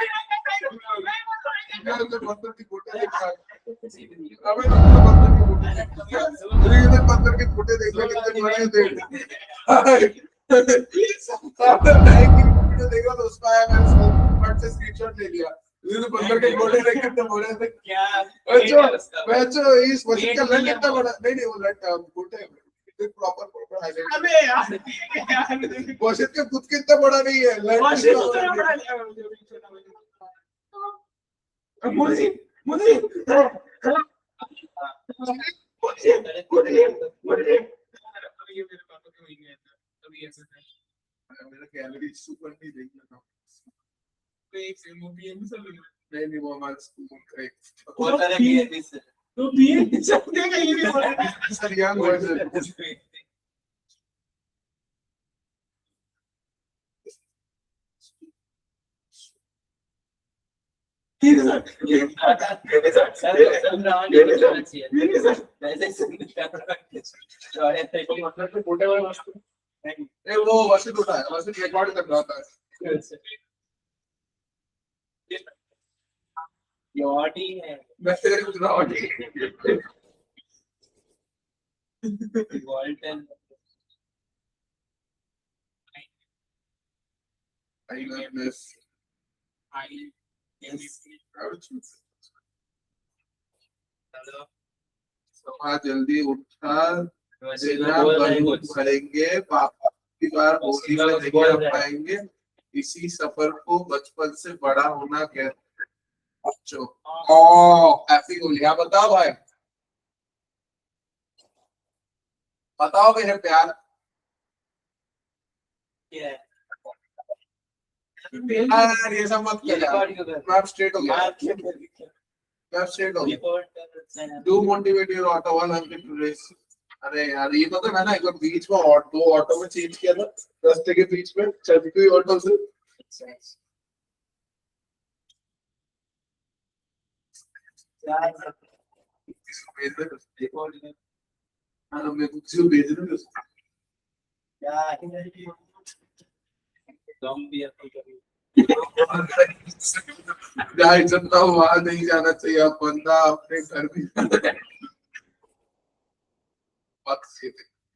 पत्थर की फोटो देखा अबे पत्थर की फोटो अरे ये पत्थर के फोटो देखा कितने बड़े थे आपने बैग की वीडियो देखा तो उसमें आया मैंने स्क्रीनशॉट से स्क्रीनशॉट ले लिया ये पत्थर के फोटो देख कितने बड़े थे क्या अच्छा मैं तो इस मशीन का लग कितना बड़ा नहीं वो लग फोटो है प्रॉपर हाईलाइट अबे यार मशीन के खुद कितना बड़ा नहीं है लग वाशिंग तो थोड़ा बड़ा है मुझे मुझे मुझे अभी ये मेरे पापा को ही गया था अभी ऐसा था मेरा गैलरी सुपर नहीं देखना था तो एक से मूवी है सब नहीं वो हमारे स्कूल का एक वो तरह की है इस तो बीए चलते का ये भी हो रहा है सर यंग वर्जन ए वो वैसे तो था वैसे रिकॉर्ड कर रहा था मैं तेरे कुछ रहा आई लव दिस सुबह जल्दी उठा बिना बलून भरेंगे पापा की बार होली में नहीं आ पाएंगे इसी सफर को बचपन से बड़ा होना कहते हैं बच्चों हैप्पी होली हाँ बताओ भाई बताओ मेरे प्यार यार ये सब मत कर यार मैं स्ट्रेट हो गया मैं स्ट्रेट हो गया do motivate your auto 100 to race अरे यार ये तो मैंने एक बार बीच में दो ऑटो में चेंज किया था रास्ते के बीच में चलती हुई ऑटो से मैं कुछ भेज रहा इतना वहां नहीं जाना चाहिए अब बंदा अपने घर में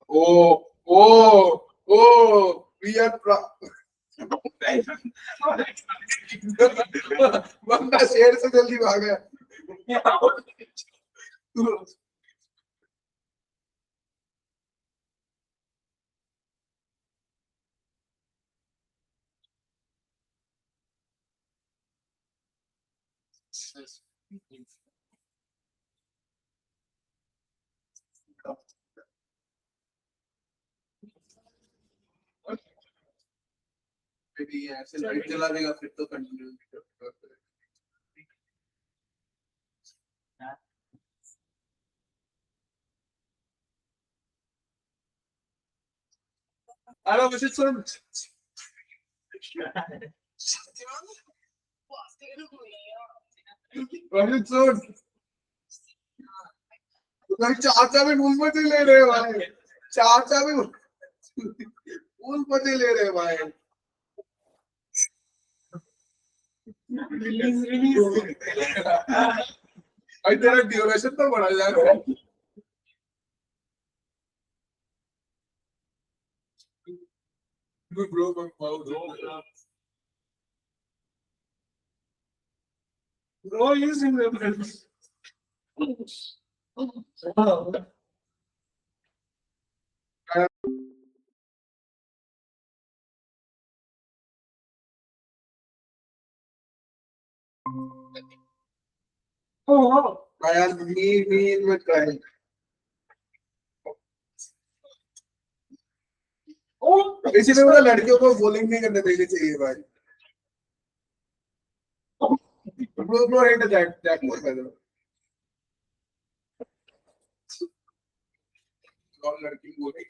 ओ ओ ओ वी आर बंदा शेर से जल्दी भागा ऐसे लाइट जला देगा फिर तो continue Hello, Mrs. Sun. Mrs. Sun. भाई चाचा भी फूल मजे ले रहे हैं भाई, चाचा भी फूल मजे ले रहे हैं भाई। भाई तेरा ड्यूरेशन तो बढ़ा जा रहा है। Bro, Bro, using the Oh, यार मी में ट्राई oh, इसीलिए बोला लड़कियों को बॉलिंग नहीं करने देनी चाहिए भाई। Bro hit that more better. कौन लड़की bowling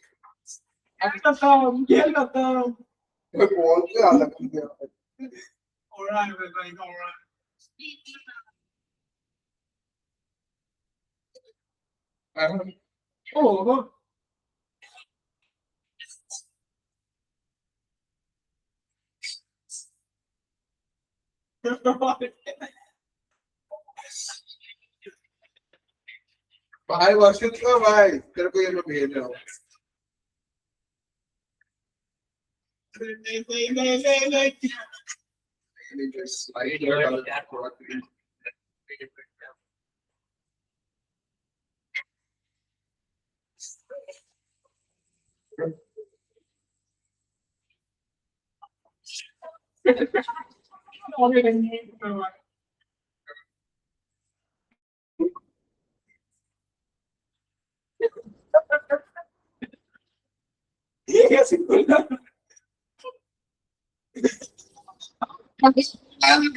get the thumb. Ball पे आला कर दिया। Alright, like, alright. Oh, भाई वर्षित का भाई तेरे को ये मैं भेज रहा हूँ।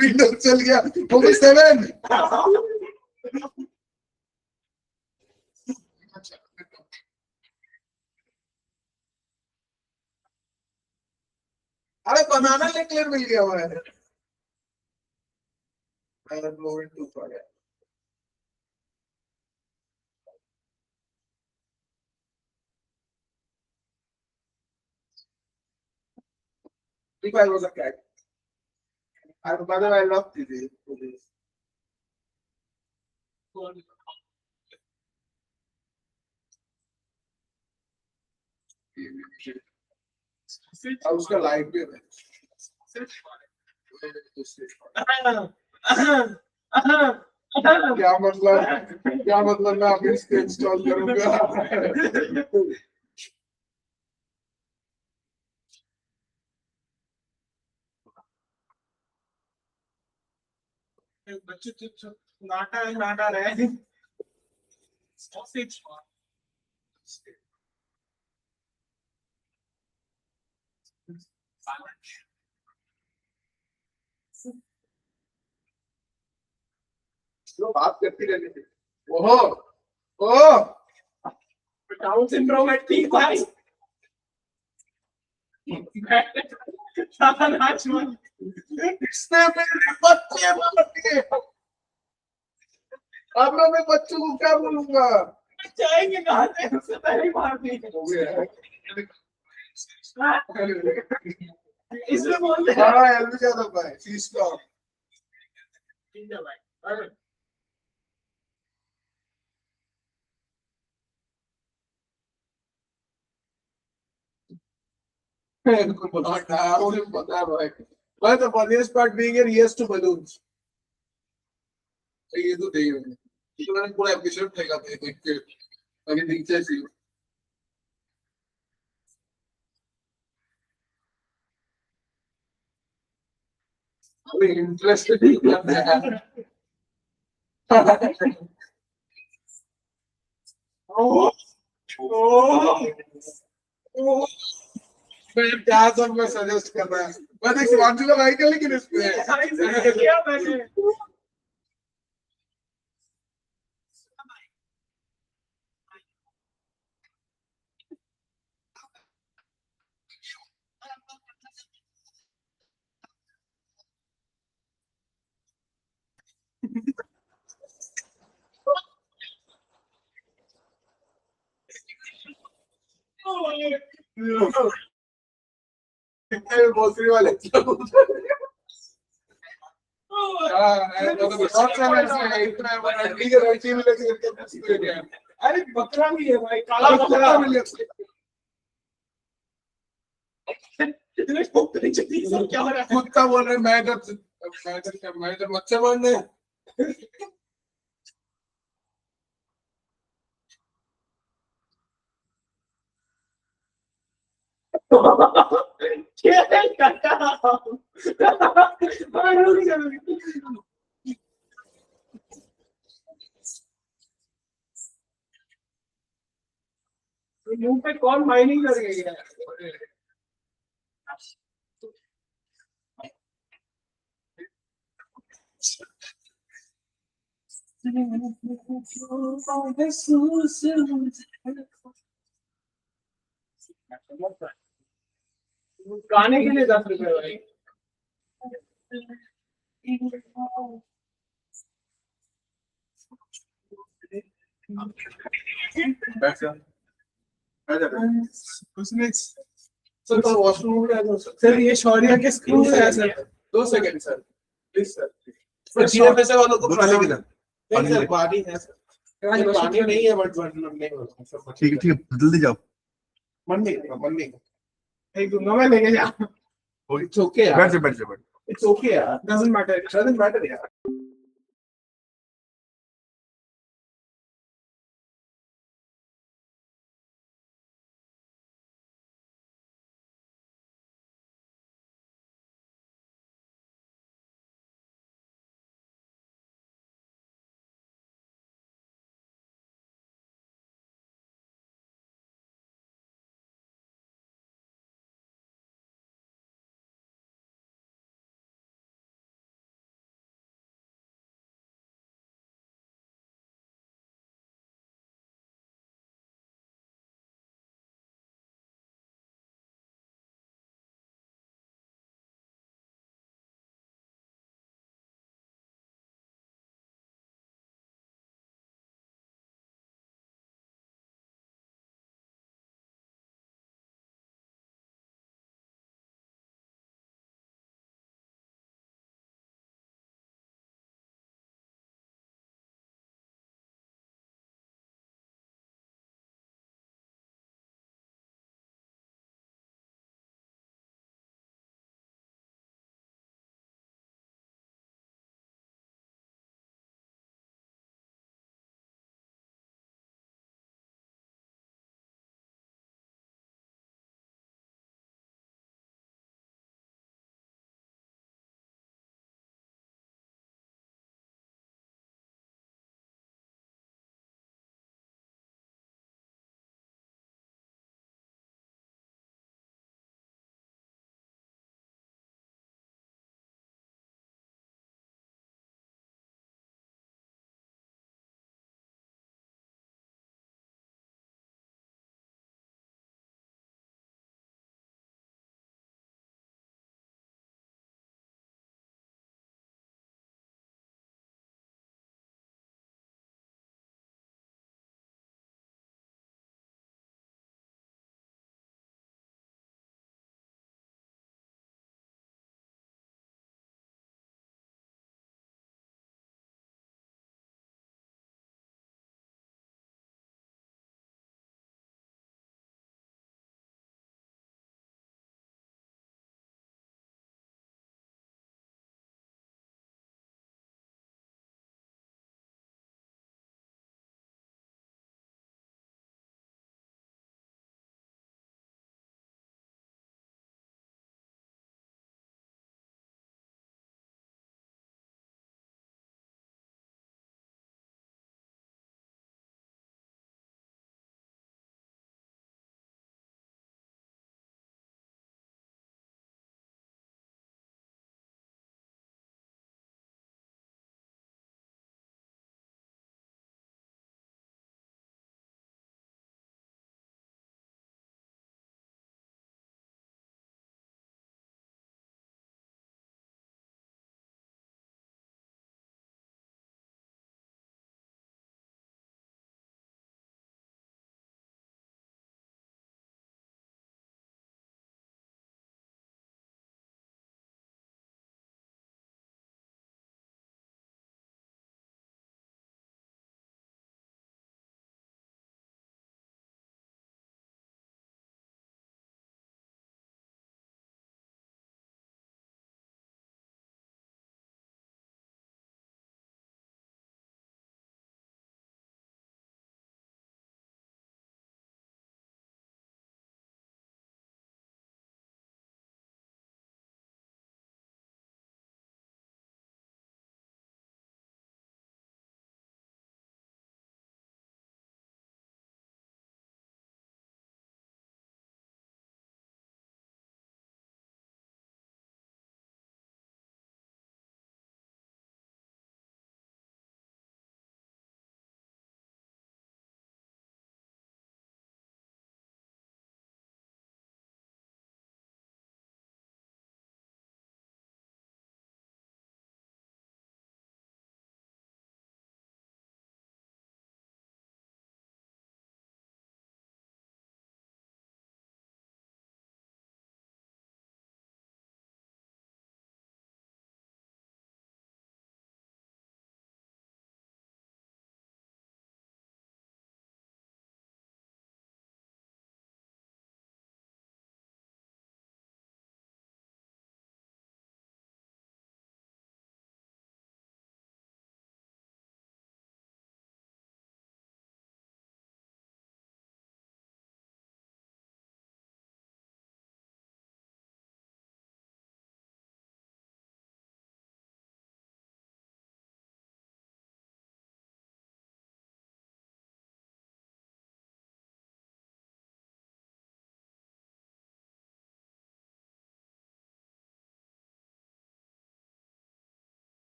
विंडो चल गया ओके 7 अरे बनाना ले क्लियर मिल गया हमारे अरे ब्लो इन 2 पर गया if I was a cat I by the way I love this और उसका लाइव भी है क्या मतलब मैं अभी इसको इंस्टॉल करूंगा बच्चे तो नाटा रहे sausage लो बात करती रहनी थी ओहो ओह Down syndrome at peak भाई इसने मेरे बच्चे मार दिए अब मैं बच्चों को क्या बोलूंगा जाएंगे कहाँ से उससे पहले मार दी हो गया इसमें बोल रहे हाँ यार भी ज्यादा भाई फीस का ठीक है भाई इनको बुलाना है उन्हें पता है भाई भाई the funniest part being here yes to balloons ये तो देख रहे हैं तो मैंने पूरा एपिसोड देखा था देख के अभी नीचे से अभी इंटरेस्टेड ही करना है oh oh मैं क्या सब मैं सजेस्ट कर रहा है मैं देख शिवांशु का लाइक है लेकिन इस पे क्या मैंने भोसड़ी वाले बहुत सारे ऐसे हैं, इतना है, वो रंडी के रंडी भी लेके इनके पास ले गया। अरे बकरा भी है भाई, काला काला बकरा बकरा भी ले क्या हो रहा है? कुत्ता बोल रहे मैं इधर मच्छर मारने क्या है काका? रुक जा, रुक जा। मुंह पे कौन माइनिंग कर गया है? गाने के लिए 10 रुपए भाई। बैठ जा बैठ जा कुछ नहीं सर तो वॉशरूम में आ जाओ सर। सर, ये शौर्य के स्क्रू है sir. 2 second sir, please sir. Sir, सीधे पैसे वालों को बोतल लेके जा नहीं सर, पानी है सर। आज पानी नहीं है बट नहीं होगा सर। ठीक है जल्दी जाओ मन नहीं एक दूंगा मैं, लेके जा। इट्स ओके यार, बैठ जा इट्स ओके यार, डजंट मैटर। डजंट मैटर यार।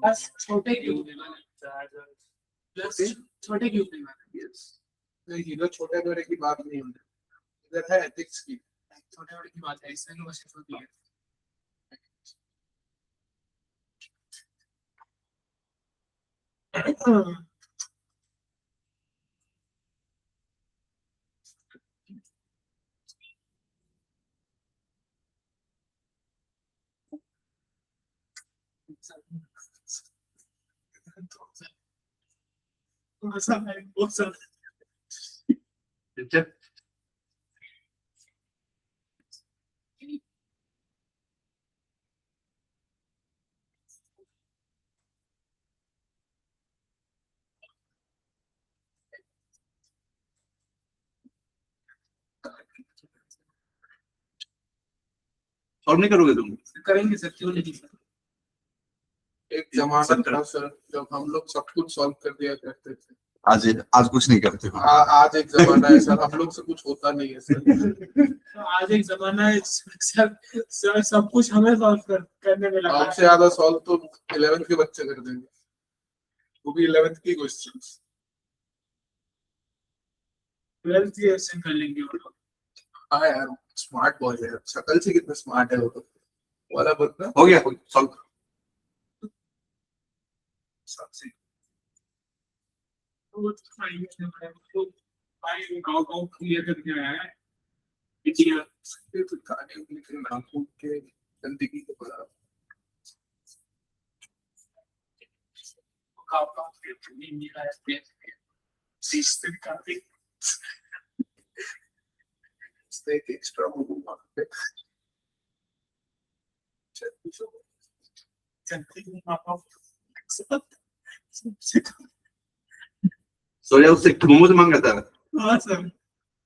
प्लस छोटे क्यूब प्लस छोटे क्यूब यस नहीं, इधर छोटे बड़े की बात नहीं होती, इधर है एथिक्स की। छोटे बड़े की बात है, इसमें क्वेश्चन होती है। बहुत सारा ठीक है सॉल्व नहीं करोगे तुम? करेंगे सर, क्यों नहीं सर। एक जमाना था सर जब हम लोग सब कुछ सॉल्व कर दिया करते थे। आज आज कुछ नहीं करते हो। आज एक जमाना है सर, हम लोग से कुछ होता नहीं है सर। तो आज एक जमाना है सर सब कुछ हमें सॉल्व करने में लगा हमसे ज्यादा सॉल्व तो 11th के बच्चे कर देंगे, वो भी 11th की क्वेश्चंस। 12th की क्वेश्चन कर लेंगे वो लोग। हाँ यार, स्मार्ट बॉय है, शक्ल से कितना स्मार्ट है वो तो, वाला बंदा। हो गया सॉल्व। सबसे वो तो फाइन है, वो फाइन गाँव क्लियर करके आया है इतिया। ये तो खाने लेकिन आंखों के गंदगी को बड़ा गाँव नहीं मिला है सिस्टम का भी स्टेक एक्स्ट्रा मूव मारते सोया उससे मोमोज मांगा था। हाँ सर।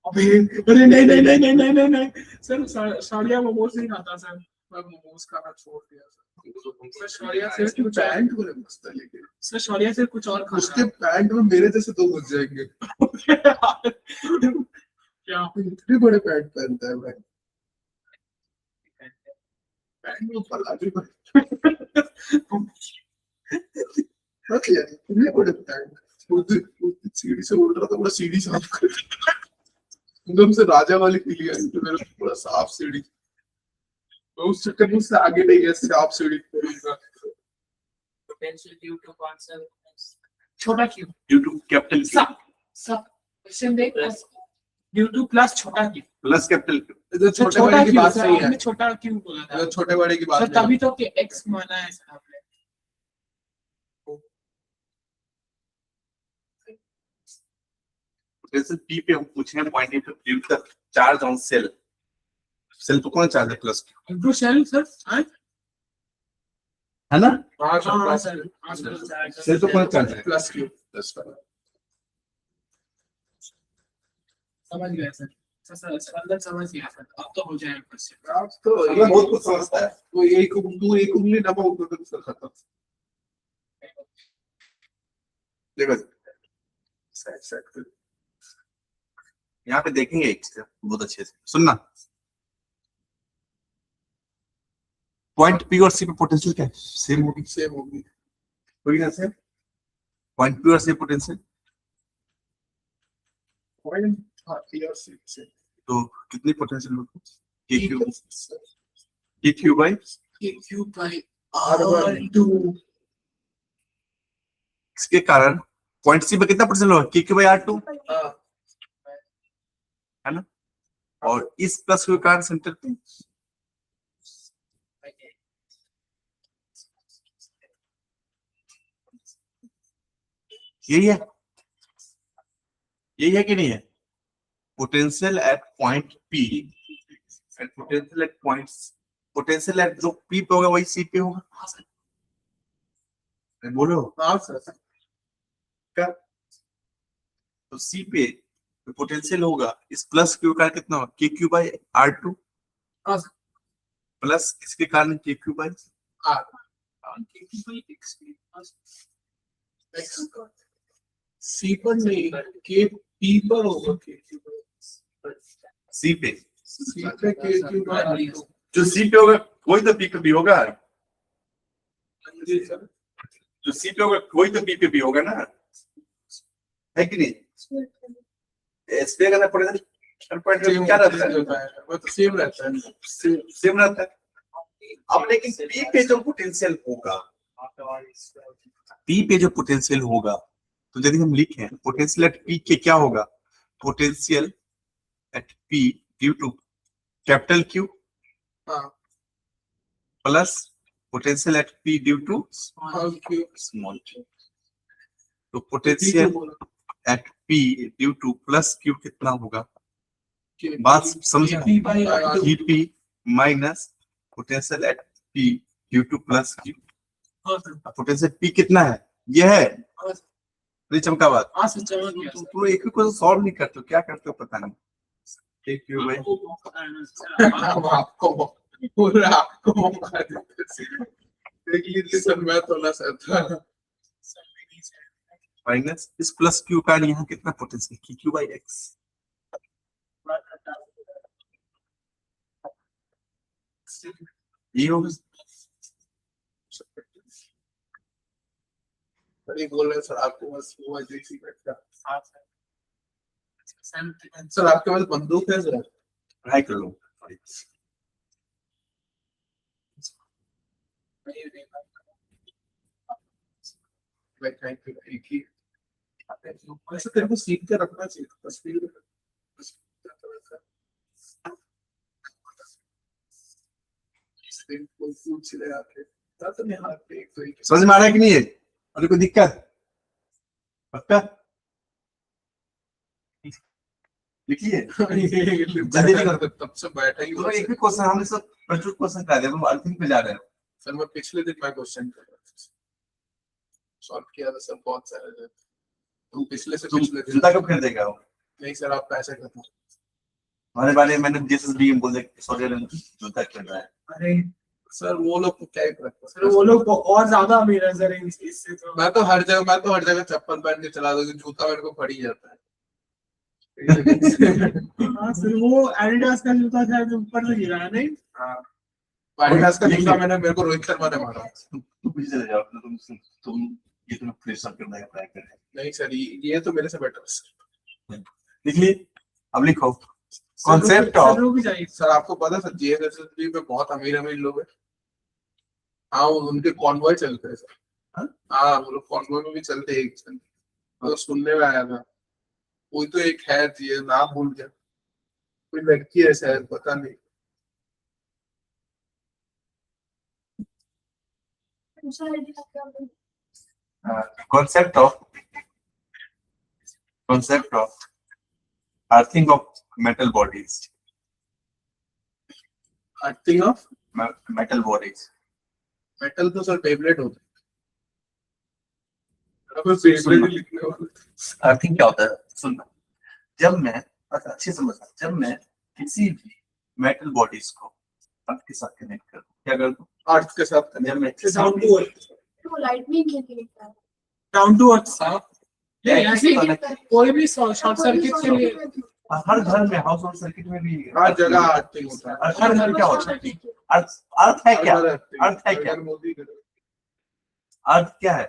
अबे अरे नहीं नहीं नहीं नहीं नहीं नहीं नहीं सर, साड़िया मोमोज नहीं खाता सर। मैं मोमोज खाना छोड़ दिया सर शौर्या से सर। कुछ पैंट बड़े मस्त है लेकिन सर शौर्या से कुछ और उसके खाना पैंट में मेरे जैसे दो घुस जाएंगे। क्या इतने बड़े पैंट पहनता है भाई, पैंट में पलाजो इतने बड़े पैंट। सीढ़ी से उड़ रहा था, पूरा सीढ़ी साफ कर एकदम से राजा वाली फीलिंग आई तो मेरे को, पूरा साफ सीढ़ी। मैं उस चक्कर में उससे आगे नहीं गया, साफ सीढ़ी करूंगा। Potential due to constant छोटा क्यों ड्यू टू कैपिटल सब सब क्वेश्चन देख ड्यू टू प्लस छोटा क्यों प्लस कैपिटल इधर छोटे छोटा बड़े की क्यों बात सर, सही है, आपने छोटा क्यों बोला था इधर छोटे बड़े की बात सर, नहीं है। तभी तो कि एक्स माना है सर आपने। जैसे पी पे हम पूछे हैं point due to charge on shell. Shell तो कौन चार्ज है प्लस इनटू सेल सर, हाँ है ना? हाँ हाँ सर, सर, हाँ सर। सेल तो कौन चार्ज है? प्लस क्यू प्लस समझ गया सर। सर अंदर समझ गया सर, अब तो हो जाएगा क्वेश्चन। आप तो मतलब बहुत कुछ समझता है। वो एक तू एक उंगली दबा उधर तो खत्म। देखो सेट सेट कर। यहाँ पे देखेंगे एक चीज बहुत अच्छे से सुनना। पॉइंट पी और सी पे पोटेंशियल क्या है? सेम होगी। सेम होगी। होगी ना सेम? पॉइंट पी और सी पोटेंशियल पॉइंट हाँ पी और सी से तो कितनी पोटेंशियल होगी? के Q by Q by R1 इसके कारण पॉइंट सी पे कितना पोटेंशियल होगा? के क्यू बाई R2 है ना? और इस प्लस के कारण सेंटर पे यही है, यही है कि नहीं है? Potential at point P and potential at points, potential at जो पी पे होगा वही सी पे होगा। हाँ सर, बोलो हाँ सर। क्या? तो सी पे पोटेंशियल होगा इस प्लस क्यू का कितना होगा? के क्यू बाई R2 हाँ सर। प्लस इसके कारण के Q by R Q by X C पर नहीं, के पी पर होगा। के सी पे, सी पे के क्यू बाई जो सी पे होगा वही तो पी पे भी होगा। जो सी पे होगा वही तो बी पे भी होगा ना, है कि नहीं? एस पे अगर पोटेंशियल पॉइंट क्या रहता है? वो तो सेम रहता है। सेम रहता है। अब लेकिन पी पे जो पोटेंशियल होगा, पी पे जो पोटेंशियल होगा, तो यदि हम लिखें पोटेंशियल एट पी के क्या होगा, potential at P due to capital Q हाँ, plus potential at P due to small Q. Small Q. तो potential at P due to plus Q कितना होगा? बात समझा? P minus potential at P due to plus Q. Potential P कितना है? ये है चमका बात। हाँ सर, चमक गया सर। तुम एक ही को सॉल्व नहीं करते हो, क्या करते हो पता नहीं। एक क्यू भाई आपको पूरा आपको मौका देते हैं। देख लीजिए सर, मैं थोड़ा सा था। माइनस इस प्लस क्यू का यहाँ कितना पोटेंशियल की क्यू बाई एक्स। ये होगा सर ये बोल रहे हैं सर आपके पास वो है देसी बैठता। सर आपके पास बंदूक है सर? ट्राई कर लो। एक ही वैसे तेरे को सीख कर रखना चाहिए तस्वीर। कोई पूछ ले आके तो नहीं हाथ पे एक तो एक समझ में आ रहा है कि नहीं है? और कोई दिक्कत? पक्का लिखिए। तब से बैठा ही तो एक भी क्वेश्चन हमने सब प्रचुर क्वेश्चन करा दिया, हम अंतिम पे जा रहे हैं। सर मैं पिछले दिन मैं क्वेश्चन कर रहा था, सॉल्व किया था सर बहुत सारे थे। तुम पिछले से तुम पिछले दिन चिंता कब कर देगा वो? नहीं सर, आप पैसे करते हैं। हमारे बारे में मैंने जीएसएसबी में बोल दिया सॉरी जूता कर रहा है। अरे सर वो लोग को क्या ही फर्क पड़ता सर, वो लोग और ज्यादा अमीर है सर इससे तो। है। मैं तो हर जगह चप्पल पहन के चला दूंगी, जूता मेरे को पड़ ही जाता है। हाँ सर, वो एडिडास का जूता शायद ऊपर से गिरा है नहीं? हाँ, एडिडास का जूता मैंने मेरे को रोहित शर्मा ने मारा। तुम पीछे चले जाओ, तुम ये तुम्हें प्रेशर करने का ट्राई कर रहे हैं। नहीं सर, ये तो मेरे से बेटर है सर। लिख ली, अब लिखो कॉन्सेप्ट ऑफ। सर, भी चाहिए। सर आपको पता है सर जीएसएसबी पे बहुत अमीर अमीर लोग हैं। हाँ, उनके कॉन्वॉय चलते हैं सर। हाँ, वो लोग कॉन्वॉय में भी चलते हैं एक जन। तो सुनने में आया था, कोई तो एक है जी, नाम भूल गया, कोई लड़की है शायद, पता नहीं। concept of earthing of metal bodies. Earthing of Metal bodies. Metal तो सर टेबलेट होता है। अब टेबलेट ही लिखने वाला। अर्थिंग क्या होता है? सुनना, जब मैं अच्छे समझना, जब मैं किसी भी मेटल बॉडीज को अर्थ के साथ कनेक्ट करूं, क्या कर दूं? अर्थ के साथ जब मैं डाउन टू अर्थ, तो लाइटनिंग खेती लिखता है। डाउन टू अर्थ साफ। नहीं ऐसे ही कोई भी शॉर्ट सर्किट के लिए हर घर में हाउस होल्ड सर्किट में भी हर जगह अर्थिंग होता है। हर घर क्या होता है? अर्थ अर्थ है क्या? अर्थ है क्या? अर्थ क्या है?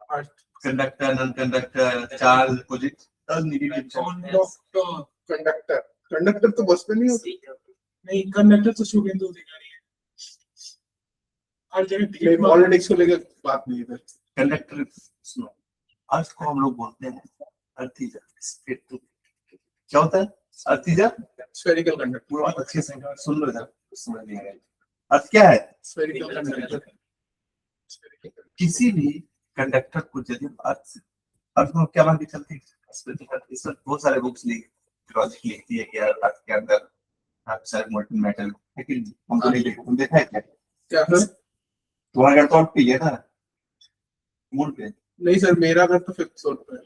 Earth conductor, non conductor, charge, positive, negative. Conductor, conductor तो बस में नहीं होता। नहीं, कंडक्टर तो शुभेंदु अधिकारी है। हर जगह पॉलिटिक्स को लेकर बात नहीं है। कंडक्टर, सुनो, अर्थ को हम लोग बोलते हैं अर्थिजन। क्या होता है अर्थिजन? Spherical conductor. पूरा अच्छे से सुन लो जरा, समझ नहीं आएगा। अर्थ क्या है? Spherical conductor. किसी भी कंडक्टर को यदि अर्थ में क्या मान के चलती है? इसमें बहुत सारे बुक्स लिखती है कि अर्थ के अंदर शायद मोल्टन मेटल, लेकिन हम तो नहीं देखा। तुम देखा है क्या? क्या सर? तुम्हारा घर तो अर्थ पे ही है ना, मून पे? नहीं सर, मेरा घर तो 5th फ्लोर पे है।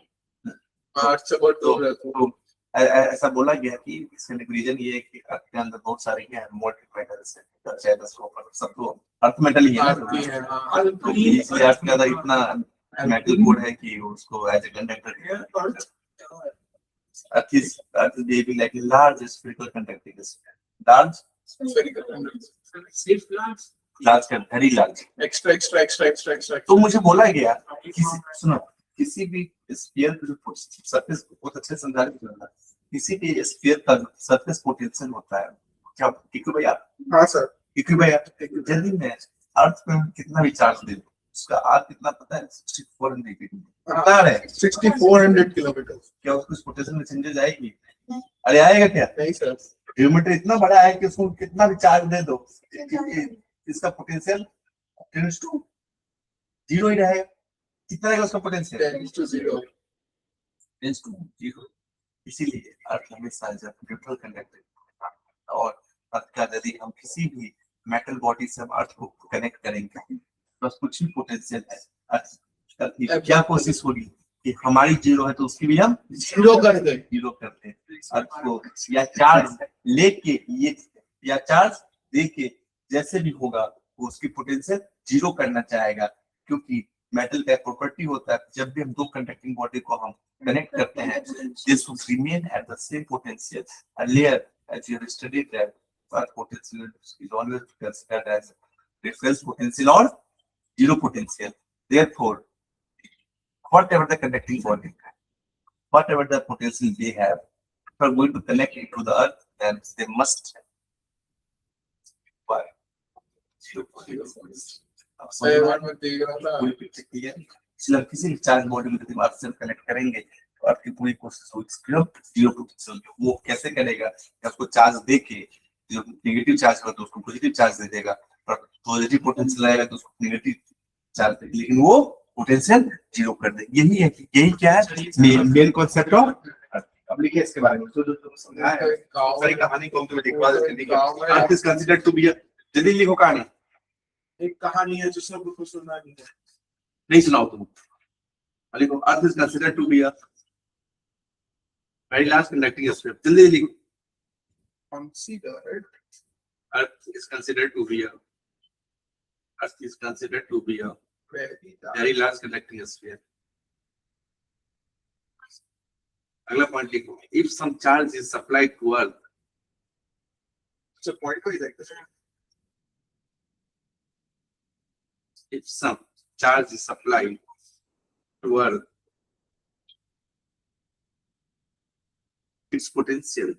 अर्थ से बहुत दूर रहता हूँ। ऐसा बोला गया कि इसका रीजन ये है कि अर्थ के अंदर बहुत सारे क्या है मोल्टन मेटल्स है, शायद सब तो अर्थ मेटल ही है अर्थ ही है, हाँ। तो इसलिए अर्थ के अंदर इतना मेटल कोड है कि उसको as a conductor earth is behaving like a large spherical conducting large spherical conductor. सिर्फ लास्ट लार्ज कर, very large. Extra extra extra extra extra तो मुझे बोला गया किसी, सुनो, किसी भी स्फीयर का जो सरफेस बहुत अच्छे से समझा रहे थे, किसी भी स्फीयर का सरफेस पोटेंशियल होता है क्या, ठीक है भैया? हाँ सर, ठीक है भैया। यदि मैं अर्थ में कितना भी चार्ज दे दूं, उसका आर कितना पता है? 6400 पता है? 6400 किलोमीटर। क्या उसको पोटेंशियल में चेंजेस आएगी? अरे आएगा क्या? नहीं सर, ड्यूमीटर इतना बड़ा है कि उसको कितना भी चार्ज दे दो, इसका पोटेंशियल टेंड्स टू जीरो ही रहेगा। कितना रहेगा उसका potential? 10 to 0। Tends to zero. इसीलिए अर्थ हमेशा जब न्यूट्रल कंडक्टर, और अर्थ का यदि हम किसी भी मेटल बॉडी से हम अर्थ को कनेक्ट करेंगे, बस कुछ भी पोटेंशियल है, अर्थ की क्या कोशिश होगी कि हमारी जीरो है तो उसकी भी हम जीरो कर दे। जीरो करते हैं अर्थ को, या चार्ज लेके ये, या चार्ज देके, जैसे भी होगा वो उसकी पोटेंशियल जीरो करना चाहेगा, क्योंकि मेटल का प्रॉपर्टी होता है जब भी हम दो कंडक्टिंग बॉडी को हम कनेक्ट करते हैं, this will remain at the same potential. Earlier as you have studied that earth potential is always considered as reference potential or zero potential. Therefore, whatever the conducting body, whatever the potential they have, if are going to connect it to the earth, then they must by zero potential. मैं एक बार मैं देख रहा था, पूरी picture clear है। इसलिए किसी भी चार्ज बॉडी में यदि अर्थ से कनेक्ट करेंगे तो आपकी पूरी कोशिश होगी जीरो पोटेंशियल। वो कैसे करेगा? उसको चार्ज दे के, जो नेगेटिव चार्ज होगा तो उसको पॉजिटिव चार्ज दे देगा, और पॉजिटिव पोटेंशियल आएगा तो उसको नेगेटिव चार्ज देगा, लेकिन वो पोटेंशियल जीरो कर देगा। यही है, यही क्या है मेन कॉन्सेप्ट ऑफ। अब लिखिए इसके बारे में, तो जो समझा है सारी कहानी को हम लिखवा देते हैं। Earth is considered to be, जल्दी लिखो कहानी। एक कहानी है जो सबको सुनना नहीं सुनाओ तुम, लिखो earth is considered to be a very large conducting sphere. जल्दी लिखो। considered Earth is considered to be a, Earth is considered to be a very large conducting sphere. अगला पॉइंट लिखो, if some charge is supplied to Earth, it's a point को ही देखते हैं। if some charge is supplied to Earth, its potential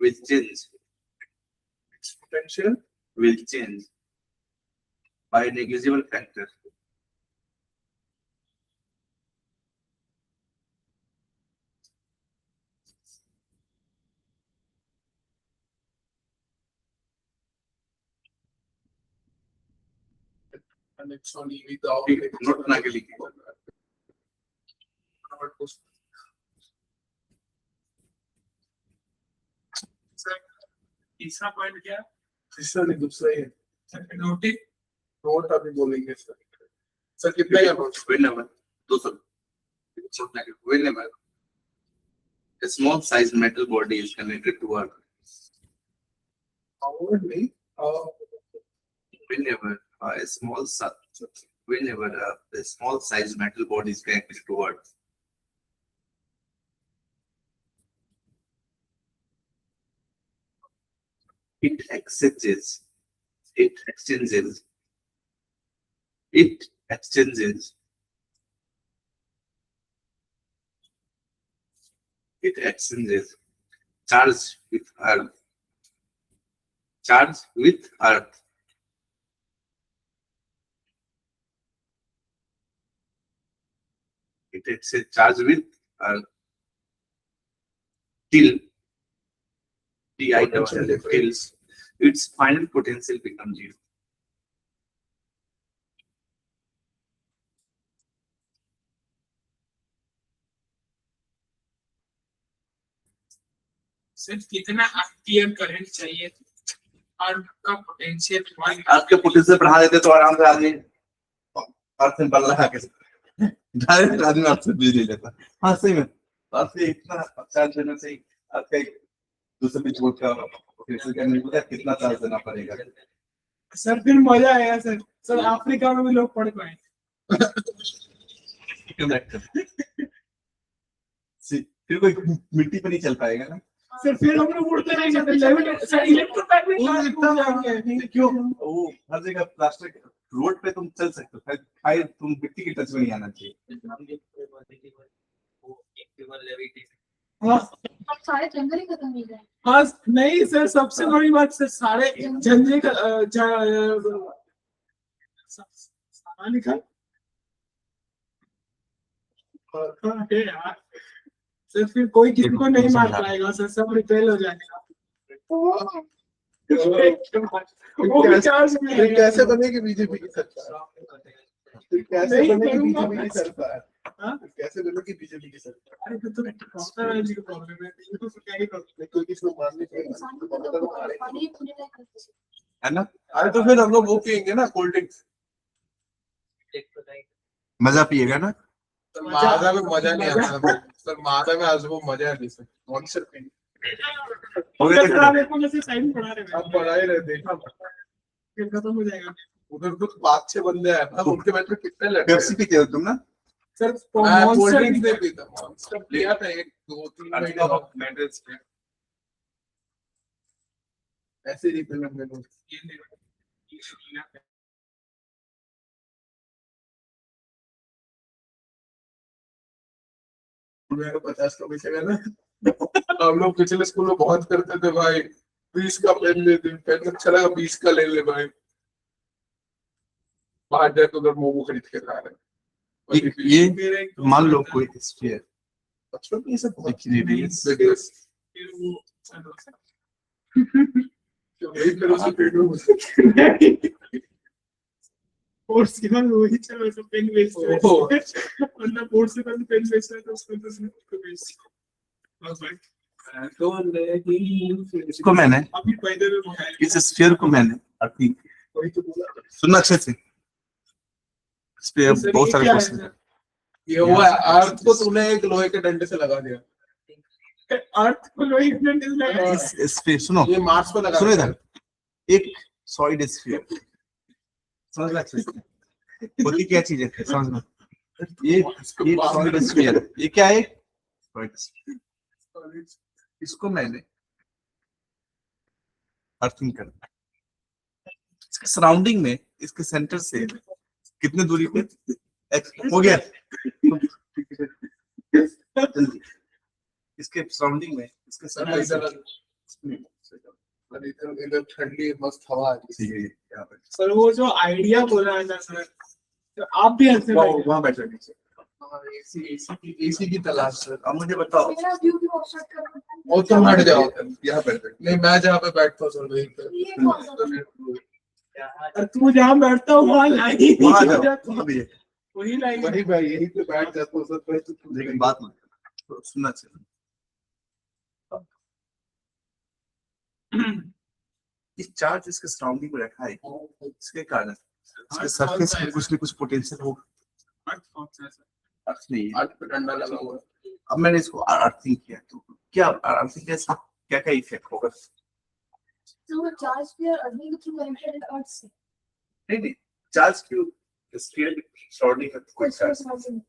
will change. Its potential will change by a negligible factor. and it's only without note बना के लिखिए। Sir तीसरा point क्या है? तीसरा नहीं, दूसरा ही है। नोटिस नोट अभी बोलेंगे सर। सर कितना का note? Whenever, whenever a small sized metal body is connected to Earth, Only whenever a small sized metal body is connected to Earth, it exchanges charge with Earth. It exchanges charge with Earth till its final potential becomes zero. सिर्फ कितना ampere current चाहिए और का potential आपके potential बढ़ा देते तो आराम से आदमी अर्थ में बल रहा कैसे डायरेक्ट आदमी अर्थ से बिजली लेता। हाँ सही में, अर्थ से इतना चार्ज देना चाहिए, अर्थ का दूसरे भी छोड़ का पोटेंशियल करने को कितना चार्ज देना पड़ेगा। सर फिर मजा आएगा सर। सर अफ्रीका में भी लोग पढ़ पाए। फिर कोई मिट्टी पे नहीं चल पाएगा ना। सर फिर हम लोग उड़ते रहेंगे तो लेवल सर इलेक्ट्रोमैग्नेटिक चार्ज हो जाएंगे क्यों वो हर जगह प्लास्टिक रोड पे तुम चल सकते हो भाई तुम मिट्टी की टच में नहीं आना चाहिए हाँ अब सारे जंगल ही खत्म हो गए। हाँ नहीं सर सबसे बड़ी बात सर सारे झंझे का सामान निकाल यार सर फिर कोई किसी को नहीं मार पाएगा सर सब रिपेल हो जाएगा वो भी चार्ज में फिर कैसे बनेगी बीजेपी की सरकार? फिर कैसे नहीं बनेगी करूंगा बीजेपी की सरकार? हाँ? फिर कैसे बनेगी बीजेपी की सरकार? अरे फिर तो ममता बनर्जी का प्रॉब्लम है इनको तो क्या ही प्रॉब्लम कोई किसी को मारने के इंसान को तो पानी पीने लायक करते हैं। है ना अरे तो फिर हम लोग वो पियेंगे ना कोल्ड ड्रिंक्स। मजा पिएगा ना सर माजा में मजा नहीं आता सर माजा में आज वो मजा नहीं सर मॉन्स्टर पिंग हो गया सर आप एक को जैसे साइड पढ़ा रहे अब बढ़ा ही रहे देखा फिर खत्म हो जाएगा उधर तो 5-6 बंदे हैं ना उनके बैच में कितने लड़के पेप्सी पीते हो तुम ना सर मैं कोल्ड मॉन्स्टर ड्रिंक्स नहीं पीता मॉन्स्टर लिया था 1-2-3 महीने बाद ऐसे ही रिफिल में लोग मेरे को 50 का पैसे का ना हम लोग पिछले स्कूल में बहुत करते थे भाई 20 का पेन ले दे पेन अच्छा लगा 20 का ले ले भाई बाहर जाए तो उधर मोमो खरीद के खा रहे ये मान लो कोई स्फीयर बचपन में ये सब बहुत फिर वो फिर उसके पेट में कोर्स के बाद वही चल वैसे पेन बेचते हैं ओह। वरना कोर्स से पहले पेन बेचता है तो उसको तो उसको बेच बस भाई इसको मैंने अभी पैदे में मंगाया इस स्फीयर को मैंने अपनी वही तो बोला सुनना अच्छे से इस पे तो सर, बहुत ये सारे क्या है क्वेश्चन सर? ये हुआ अर्थ को तूने एक लोहे के डंडे से लगा दिया अर्थ को लोही के डंडे से लगा इस पे सुनो ये मार्स पे लगा सुनो दिया। इधर एक सॉलिड स्फीयर समझ में अच्छे से होती क्या चीज है समझ में ये सॉलिड स्फीयर ये क्या है solid sphere। इसको मैंने अर्थिंग कर इसके सराउंडिंग में इसके सेंटर से कितने दूरी पे हो गया जल्दी इसके सराउंडिंग में इसके सेंटर से इधर इधर ठंडी मस्त हवा आ रही है। यहाँ पे सर वो जो आइडिया बोला है ना सर तो आप भी ऐसे वहाँ बैठ जाओ नीचे हाँ, एसी की तलाश है। अब मुझे बताओ मेरा व्यू भी ऑब्जर्व करो। वो तो हट जाओ यहाँ बैठ जाओ नहीं मैं जहाँ पे बैठता हूँ सर वहीं ये कौन सा पे और तू जहाँ बैठता हो वहाँ लाइन वहाँ जाओ वहाँ भी है वही लाइन वही भाई यहीं पे बैठ जाता हूँ सर वही तो लेकिन बात मत करो, तो सुनना चाहिए इस चार्ज इसके सराउंडिंग में रखा है इसके कारण इसके सरफेस पे कुछ न कुछ पोटेंशियल होगा अर्थ कौन सा है सर अर्थ नहीं है। आठ पे डंडा लगा हुआ है। अब मैंने इसको अर्थिंग किया तो क्या अर्थिंग कैसे क्या क्या इफेक्ट होगा So the charge sphere earning through connected with Earth से नहीं चार्ज क्यों स्फीयर सराउंडिंग में कोई कुछ चार्ज समझ नहीं।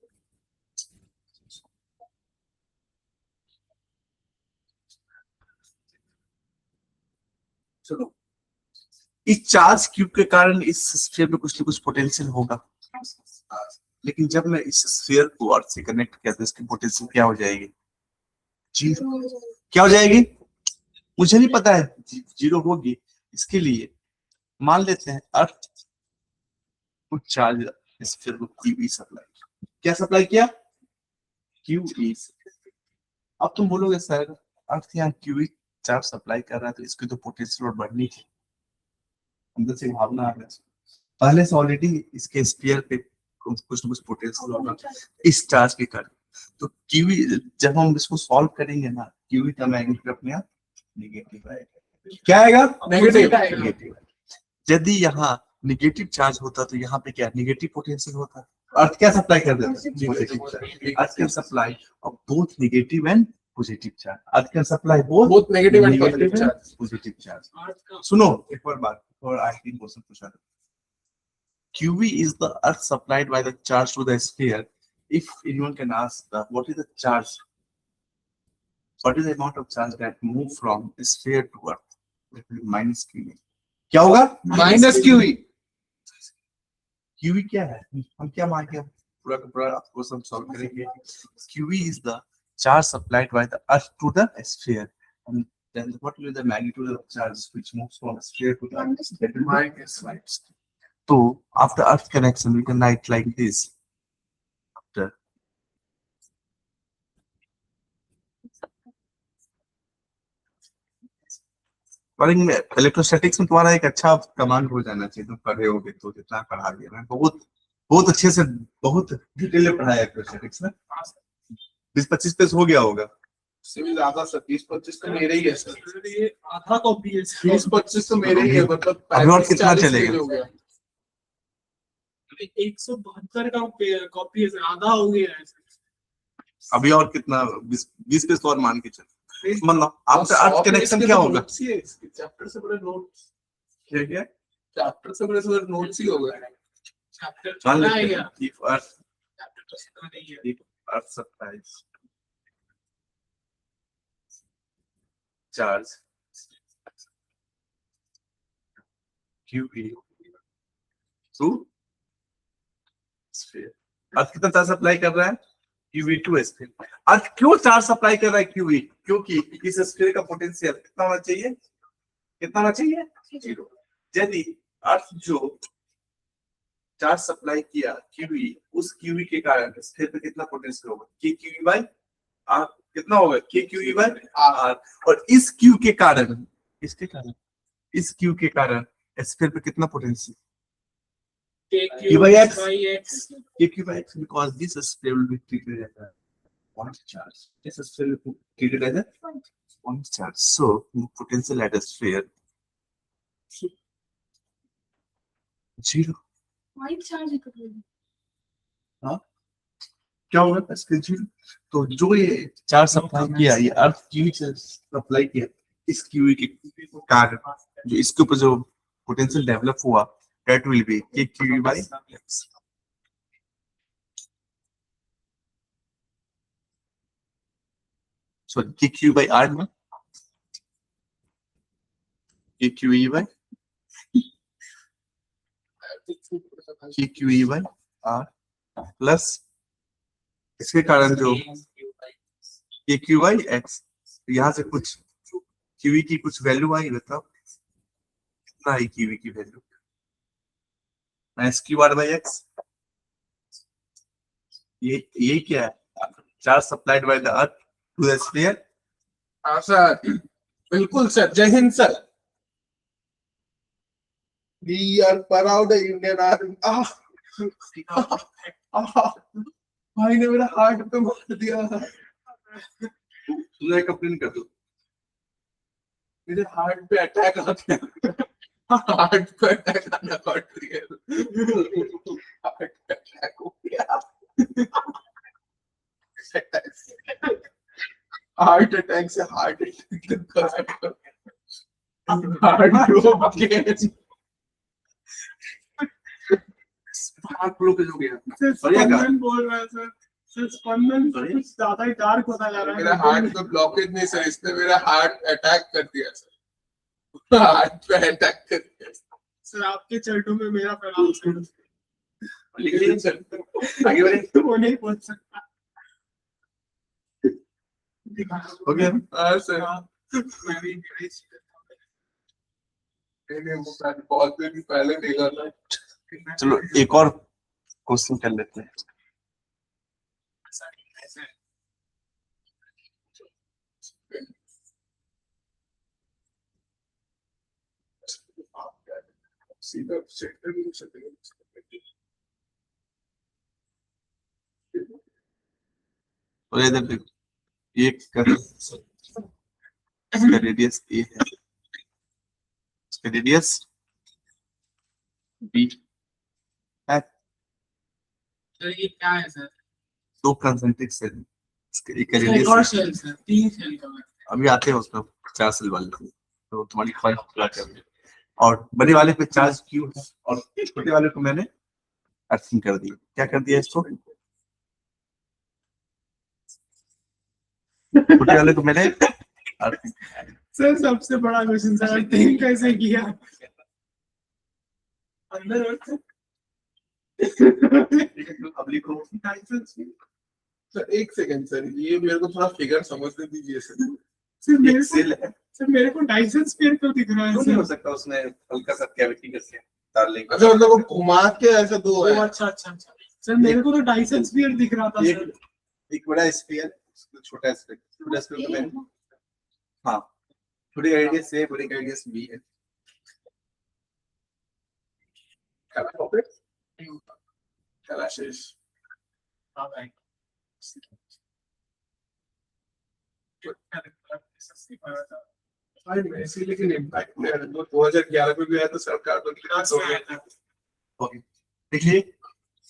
चलो इस चार्ज क्यूब के कारण इस स्फीयर में कुछ न कुछ पोटेंशियल होगा लेकिन जब मैं इस स्फीयर को अर्थ से कनेक्ट किया तो इसकी पोटेंशियल क्या हो जाएगी जीरो क्या हो जाएगी मुझे नहीं पता है जीरो होगी इसके लिए मान लेते हैं अर्थ कुछ चार्ज स्फीयर को क्यूई सप्लाई क्या सप्लाई किया क्यूई अब तुम बोलोगे सर अर्थ यहाँ क्यूई चार्ज सप्लाई कर रहा है तो इसकी तो पोटेंशियल और बढ़नी थी अंदर से भावना आ रहा है पहले से ऑलरेडी इसके स्फीयर पे कुछ न कुछ पोटेंशियल होगा इस चार्ज के कारण तो क्यूई जब हम इसको सॉल्व करेंगे ना क्यूई का मैग्नीट्यूड अपने आप नेगेटिव आएगा क्या आएगा नेगेटिव यदि यहाँ नेगेटिव चार्ज होता तो यहाँ पे क्या नेगेटिव पोटेंशियल होता अर्थ क्या सप्लाई कर देता earth can supply of both negative and positive charge earth can supply both negative and positive charge positive charge earth का सुनो एक और बात और आई थिंक क्वेश्चन पूछा था QV is the earth supplied by the charge to the sphere. If anyone can ask what is the charge what is the amount of charge that move from sphere to earth? That will be minus QE. क्या होगा? Minus QE. QE क्या है? हम क्या मान के पूरा का पूरा आपको सब सॉल्व करेंगे. QE is the charge supplied by the earth to the sphere, and then what will be the magnitude of charge which moves from sphere to the earth? That will be minus. So after earth connection, we can write like this. After electrostatics में तुम्हारा एक अच्छा command हो जाना चाहिए. तुम पढ़े होगे तो जितना पढ़ा दिया मैं बहुत बहुत अच्छे से बहुत डिटेल में पढ़ाया इलेक्ट्रोस्टैटिक्स में. 20-25 पेज हो गया होगा. इससे भी ज्यादा सर 20-25 तो मेरे ही है सर. ये आधा कॉपी है सर. 20-25 तो मेरे ही है मतलब अभी और कितना 35-40 चलेगा? पेज हो गया. 172 का कॉपी है सर. आधा हो गया है सर. अभी और कितना 20 पेज तो और मान के चल. मतलब आफ्टर अर्थ कनेक्शन क्या होगा? चैप्टर से बड़े नोट्स क्या क्या चैप्टर से बड़े नोट्स ही होगा. चैप्टर मान चला लेते है हैं. क्या? If earth चैप्टर तो चला नहीं है. supplies charge QE to sphere. अर्थ कितना चार्ज सप्लाई कर रहा है? QE to sphere. अर्थ क्यों चार्ज सप्लाई कर रहा है QE? क्योंकि इस स्फीयर का पोटेंशियल कितना होना चाहिए? कितना होना चाहिए? 0. यदि अर्थ जो चार्ज सप्लाई किया QE, उस QE के कारण स्फीयर पे कितना पोटेंशियल होगा? KQE by R. कितना होगा? KQE by R. और इस Q के कारण, इसके कारण, इस Q के कारण स्फीयर पे कितना potential? KQ by X. by X. KQ by X, because this sphere will be treated as a point charge. This sphere will be treated as a point charge. So the potential at a sphere 0. White charge it could be. क्या होगा? इसके 0. तो जो ये charge supply किया, ये अर्थ QE से supply किया, इस QE के कारण जो इसके ऊपर जो पोटेंशियल डेवलप हुआ, that will be KQE by X. So KQE by R, no? KQE by KQE by R plus इसके कारण जो KQ by X, यहाँ से कुछ QE की कुछ वैल्यू आई, बताओ कितना आई QE की वैल्यू? SQ by X. ये क्या है? Charge supplied by the earth to the sphere. हाँ सर बिल्कुल सर. जय हिंद sir. We are proud Indian Army. भाई ने मेरा हार्ट पे मार दिया. तुझे कंप्लेन कर दो. मेरे हार्ट पे अटैक आ गया. हार्ट पे अटैक आना हार्ट पे अटैक हो गया. हार्ट अटैक से हार्ट अटैक ब्लॉकेज हो गया. सर स्पंदन बोल रहा है सर. सर स्पंदन कुछ ज्यादा ही डार्क होता जा रहा है. मेरा हार्ट पे ब्लॉकेज नहीं सर. इसने मेरा हार्ट अटैक कर दिया सर. हार्ट पे अटैक कर दिया सर. आपके चर्टों में मेरा प्रणाम सर. लेकिन सर आगे बढ़े. वो नहीं बोल सकता. हो गया. हाँ सर. मैं भी मैंने वो बहुत दिन पहले देखा था. चलो एक और क्वेश्चन कर लेते हैं. सीधा सेंटर में से और इधर देखो, ये इसका रेडियस A है, इसका रेडियस B है. सर ये क्या है सर? दो कंसेंट्रिक सेल, इसका एक एक और रेडियस. Shell sir. 3 शेल का है. अभी आते हैं उसमें 4 सेल वाले, तो तुम्हारी फाइल पूरा कर दिया. और बड़े वाले पे चार्ज Q है और छोटे वाले को मैंने अर्थिंग कर दिया. क्या कर दिया इसको? छोटे वाले को मैंने अर्थिंग सर सबसे बड़ा क्वेश्चन सर अर्थिंग कैसे किया अंदर और अगली को सर एक सेकंड सर, ये मेरे को थोड़ा फिगर समझने दीजिए सर। सर मेरे एक को सेल है, सर मेरे को डाइसन स्फीयर क्यों दिख रहा है क्यों नहीं हो सर सकता उसने हल्का सा कैविटी करके तार लेके। अच्छा मतलब वो घुमा के ऐसा दो ओ है। अच्छा अच्छा अच्छा सर मेरे को तो डाइसन स्फीयर दिख रहा था सर एक बड़ा स्फीयर, छोटा स्फीयर, छोटा स्फीयर तो मैंने, हाँ छोटी रेडियस है, बड़ी रेडियस बी है। कैलाशिष हाँ भाई भाई वैसे लेकिन इम्पैक्ट में 2011 में भी आया तो सरकार तो क्लास हो गया। ओके देखिए,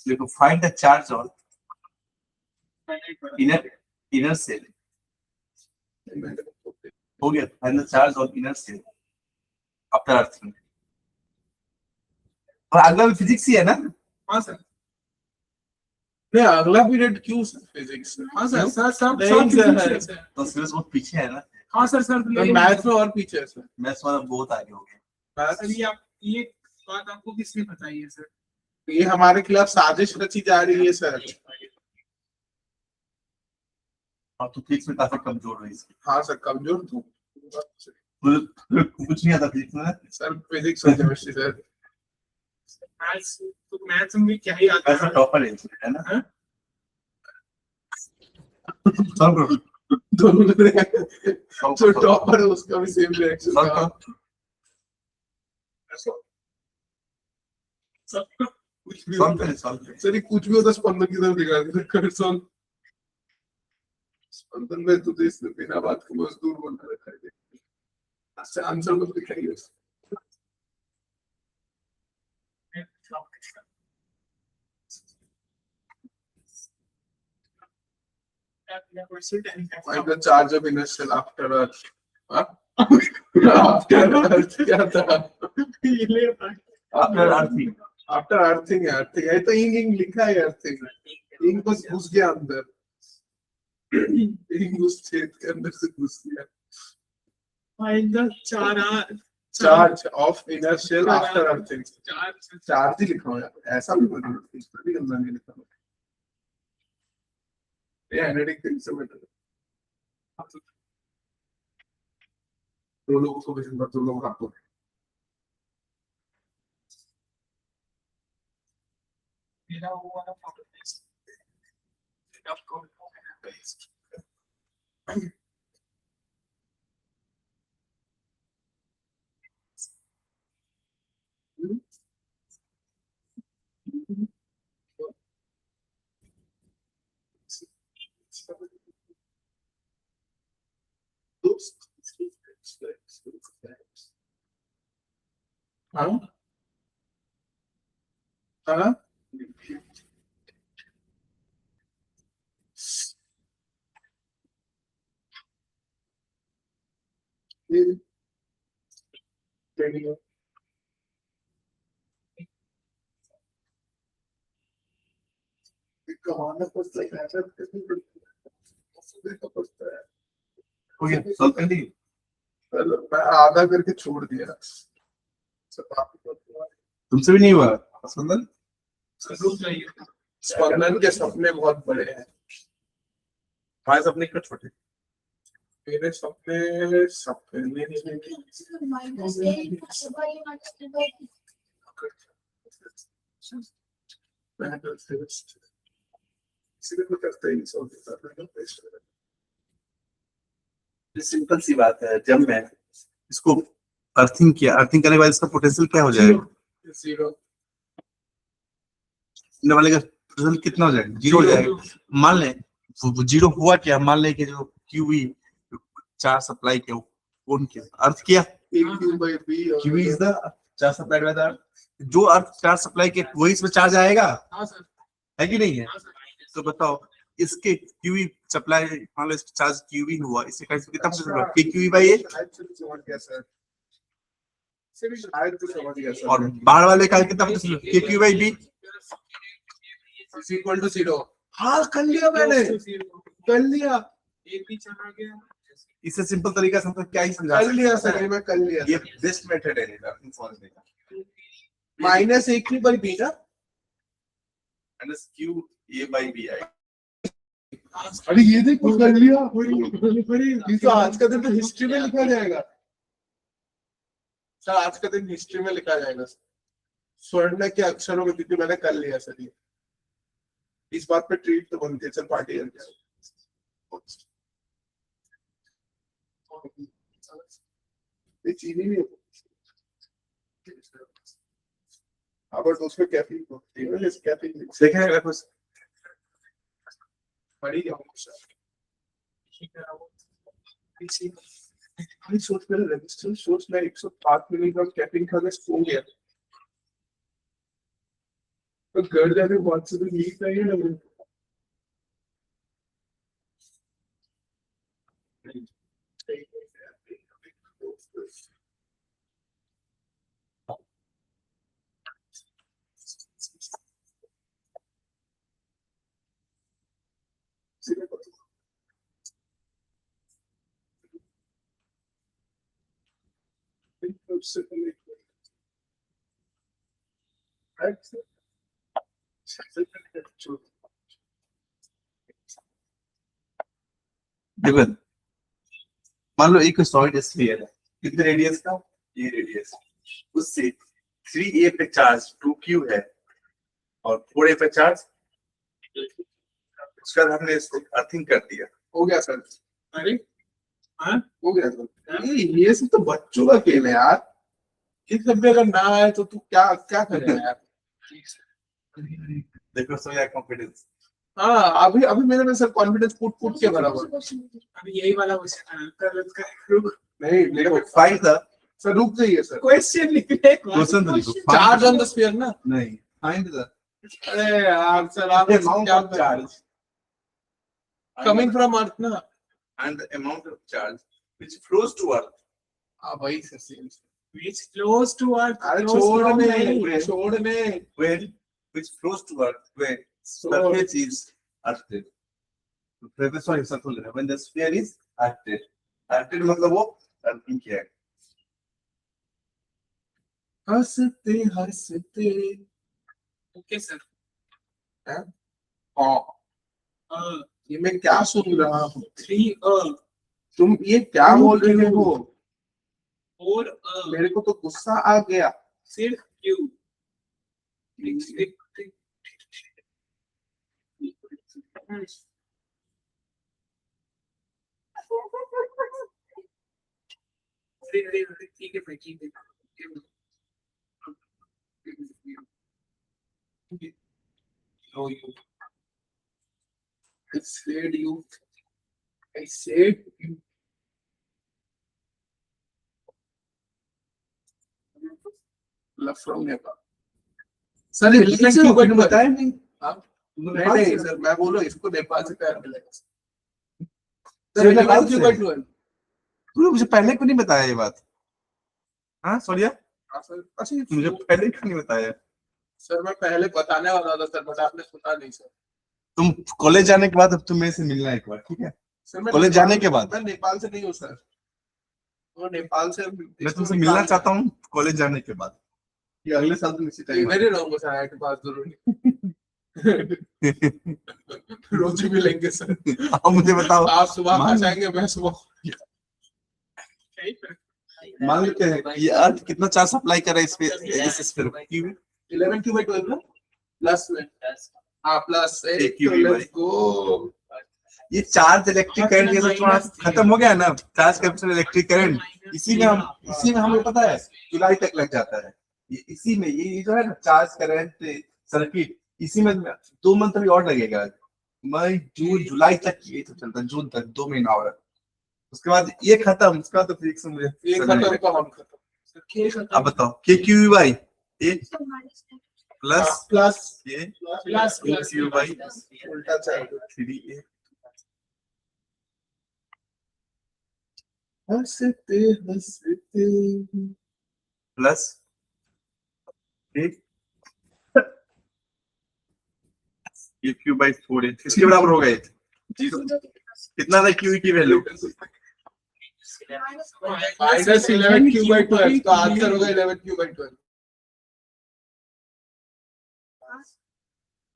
देखो find the charge on inner shell, हो गया। Find the charge on inner shell after earthing. और अगला भी फिजिक्स ही है ना? हाँ सर नहीं अगला पीरियड क्यों सर फिजिक्स में? हाँ सर सर सब नहीं, सब सर, physics है। है सर तो सिलेबस बहुत पीछे है ना, हाँ सर सर मैथ्स में और पीछे है सर। मैथ्स वाला बहुत आगे हो गया। सर ये आप ये बात आपको किसने बताई है सर ये हमारे खिलाफ साजिश रची जा रही है सर। और तो फिजिक्स में काफी कमजोर हुई इसकी। हाँ सर कमजोर तो कुछ नहीं आता फिजिक्स में सर, फिजिक्स और केमिस्ट्री सर। मैथ्स में भी क्या ही आता ऐसा है टॉपर है ना। हाँ? सॉल्व करो, दोनों ने सॉल्व जो करो, टॉपर है उसका भी सेम रिएक्शन सॉल्व था। करो। कुछ भी सॉल्व होता है करें, सॉल्व करें। सर, ये कुछ भी होता है स्पंदन की तरफ दिखा देते कर सॉल्व। स्पंदन में तो इसने बिना बात के मजदूर बना रखा है। अच्छा आंसर तो दिखाइए। Find the charge of inertia after Earth. Huh? After Earth क्या था? आफ्टर अर्थिंग, After earthing है, earthing है तो इंग लिखा है earthing। इंग बस घुस गया अंदर। इंग उस छेद के अंदर से घुस गया। Find the charge Charge of inertia after earthing। charge charge ही लिखा हुआ है, ऐसा भी बोल रहा इस पर भी गंदा नहीं लिखा हुआ। ये हैंडराइटिंग से बेटर है। दो लोगों को भी दो लोग आपको मेरा वो वाला फोटो आपको हाँ हाँ ये ट्रेनिंग कमाना पड़ता है, मेहनत करनी पड़ती है, देखना पड़ता है। हो गया, सॉल्व कर दी। चलो, मैं आधा करके छोड़ दिया। सब आप ही करते हो। तुमसे भी नहीं हुआ स्पंदन? रुक जाइए स्पंदन के सपने बहुत बड़े हैं। हमारे सपने क्यों छोटे? मेरे सपने सपने minus 8 by multiplied by मेहनत से इसीलिए तो करते ही सब सिंपल सी बात है, जब मैं इसको अर्थिंग किया, अर्थिंग करने के बाद इसका पोटेंशियल क्या हो जाएगा? जीरो इनने वाले का पोटेंशियल कितना हो जाएगा? जीरो हो जाएगा। मान लें वो जीरो हुआ क्या, मान लें कि जो क्यूवी चार सप्लाई के कौन किया, अर्थ किया, Q by B QV is the charge supplied by the earth. जो अर्थ चार्ज सप्लाई के वही इसमें चार्ज आएगा, हाँ सर है कि नहीं है? हाँ सर तो बताओ इसके क्यूवी सप्लाई, मान लो इसका चार्ज क्यूवी हुआ, इससे कितना पोटेंशियल के क्यूवी बाई ए, समझ गया सर, सिर्फ शायद तो समझ गया सर। और बाहर वाले का कितना potential K Q by B is equal to zero. हाँ कर लिया मैंने, कर लिया। एक भी चला गया। इससे सिंपल तरीका से हम तो क्या ही समझा कर सकते लिया हैं। सर, ये मैं कर लिया ये सर। बेस्ट मेथड है अपनी समझने का। -a3/b ना, minus Q A by B आई। अरे ये देखो कर लिया। बड़ी ये तो आज का दिन तो हिस्ट्री में लिखा जाएगा सर, आज का दिन हिस्ट्री में लिखा जाएगा सर। स्वर्ण के अक्षरों की तिथि मैंने कर लिया सर। ये इस बात पे ट्रीट तो बनती है सर, पार्टी करके। ये चीनी नहीं है, अब उसमें कैफीन होती है, इस कैफीन देखें अगर कुछ पड़ी जाऊंगा सर। सोच मेरा रजिस्टर, सोच मैं 105 मिलीग्राम कैफीन खा के सो गया, तो घर जाके बहुत से तो नींद नहीं है ना। देखो, मान लो एक सॉलिड स्फीयर है, कितने रेडियस का, ये रेडियस, उससे 3a पे चार्ज 2q है और 4a पे चार्ज, उसका हमने इसको अर्थिंग कर दिया। हो गया सर, अरे हाँ हो गया सर। ये सब तो बच्चों का खेल है यार, इस सब भी अगर ना आए तो तू क्या क्या करेगा यार। देखो सो या कॉन्फिडेंस। हाँ, अभी अभी मेरे में सर कॉन्फिडेंस फुट के बराबर। अभी यही वाला क्वेश्चन कर रुक नहीं देखो देखो फाइंड द सर, रुक जाइए सर। क्वेश्चन लिखने क्वेश्चन तो लिखो। चार्ज ऑन द स्फीयर ना। नहीं, फाइंड द अरे यार सर, आप amount क्या of charge कमिंग फ्रॉम अर्थ ना। and the amount of charge which flows to earth हाँ भाई sir, same. which close to earth अरे close छोड़ from ने, नहीं। छोड़ ने। when which flows to earth when So- surface is earthed. Sorry, circle when the sphere is earthed. Earthed मतलब वो earthing किया है। हंसते हंसते। ओके सर हाँ, ये मैं क्या सुन रहा हूँ, 3 तुम ये क्या बोल रहे हो। 4 मेरे को तो गुस्सा आ गया। सिर्फ Q ठीक है भाई, ठीक है। No, you. I said you. I said you. Love from Nepal. Sir ये बिल्कुल से क्यों बताया नहीं। नहीं सर, मैं बोलो इसको नेपाल से प्यार मिलेगा। सर, नेपाल से? क्यों? तूने मुझे पहले क्यों नहीं बताया ये बात? हाँ सोनिया, अच्छा मुझे पहले क्यों नहीं बताया? सर मैं पहले बताने वाला था सर, बट आपने सुना नहीं सर। तुम कॉलेज जाने के बाद अब तुम मेरे से मिलना एक बार, ठीक है? सर मैं कॉलेज जाने के बाद? मैं नेपाल से नहीं हूँ सर, वो नेपाल से मैं तुमसे मिलना चाहता हूँ कॉलेज जाने के बाद, ये अगले साल तुम इसी टाइम इधर ही रहूंगा सर, आया के पास जरूरी। रोज ही मिलेंगे सर। अब मुझे बताओ, आप सुबह आ मान- जाएंगे, मैं सुबह। मान लेते हैं कि ये अर्थ कितना चार्ज सप्लाई कर रहा है इस स्फीयर को? 11 Q/12 ना प्लस में। हाँ प्लस एक Q by- लेट्स गो। ये चार्ज इलेक्ट्रिक करंट ये सब थोड़ा खत्म हो गया ना, चार्ज कैपेसिटर इलेक्ट्रिक करंट इसी में हमें पता है जुलाई तक लग जाता है। इसी में ये जो है ना चार्ज करंट सर्किट, इसी में 2 मंथ अभी और लगेगा। मई जून जुलाई तक ये तो चलता है, जून तक 2 महीना और। उसके बाद ये खत्म, उसका तो फिजिक्स में ये खत्म का हम खत्म। अब बताओ के Q by A plus plus ये प्लस क्यू बाई उल्टा चाहिए। 3a हंसते हंसते। प्लस ये क्यू बाई 4a इसके बराबर हो गए 0। कितना था क्यू की वैल्यू? माइनस 11 क्यू बाई 12 तो आंसर होगा 11 क्यू बाई 12।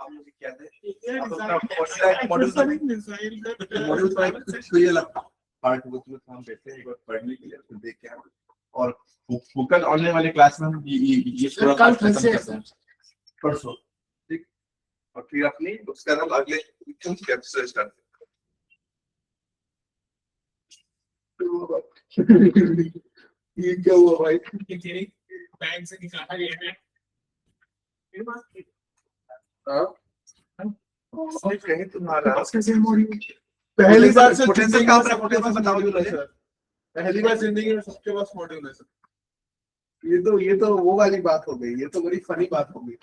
अब मुझे क्या है मॉड्यूल तो ये लगता पार्ट वो तो हम बैठे हैं एक बार पढ़ने के लिए फिर देख के आएंगे। और फोकस आने वाले क्लास में हम ये पूरा कल खत्म फिर से करते हैं परसों, ठीक। और फिर अपनी उसका हम अगले स्टेप से स्टार्ट ये क्या हुआ भाई? बैंक से निकाला गया है। हाँ कहीं तुम्हारा पहली बार से पोटेंशियल जिंदगी का में अपना सबके पास पोटेंशियल बताओ मॉड्यूल है मुझे। सर। पहली बार जिंदगी में सबके पास मॉड्यूल है सर। ये तो वो वाली बात हो गई, ये तो बड़ी फनी बात हो गई।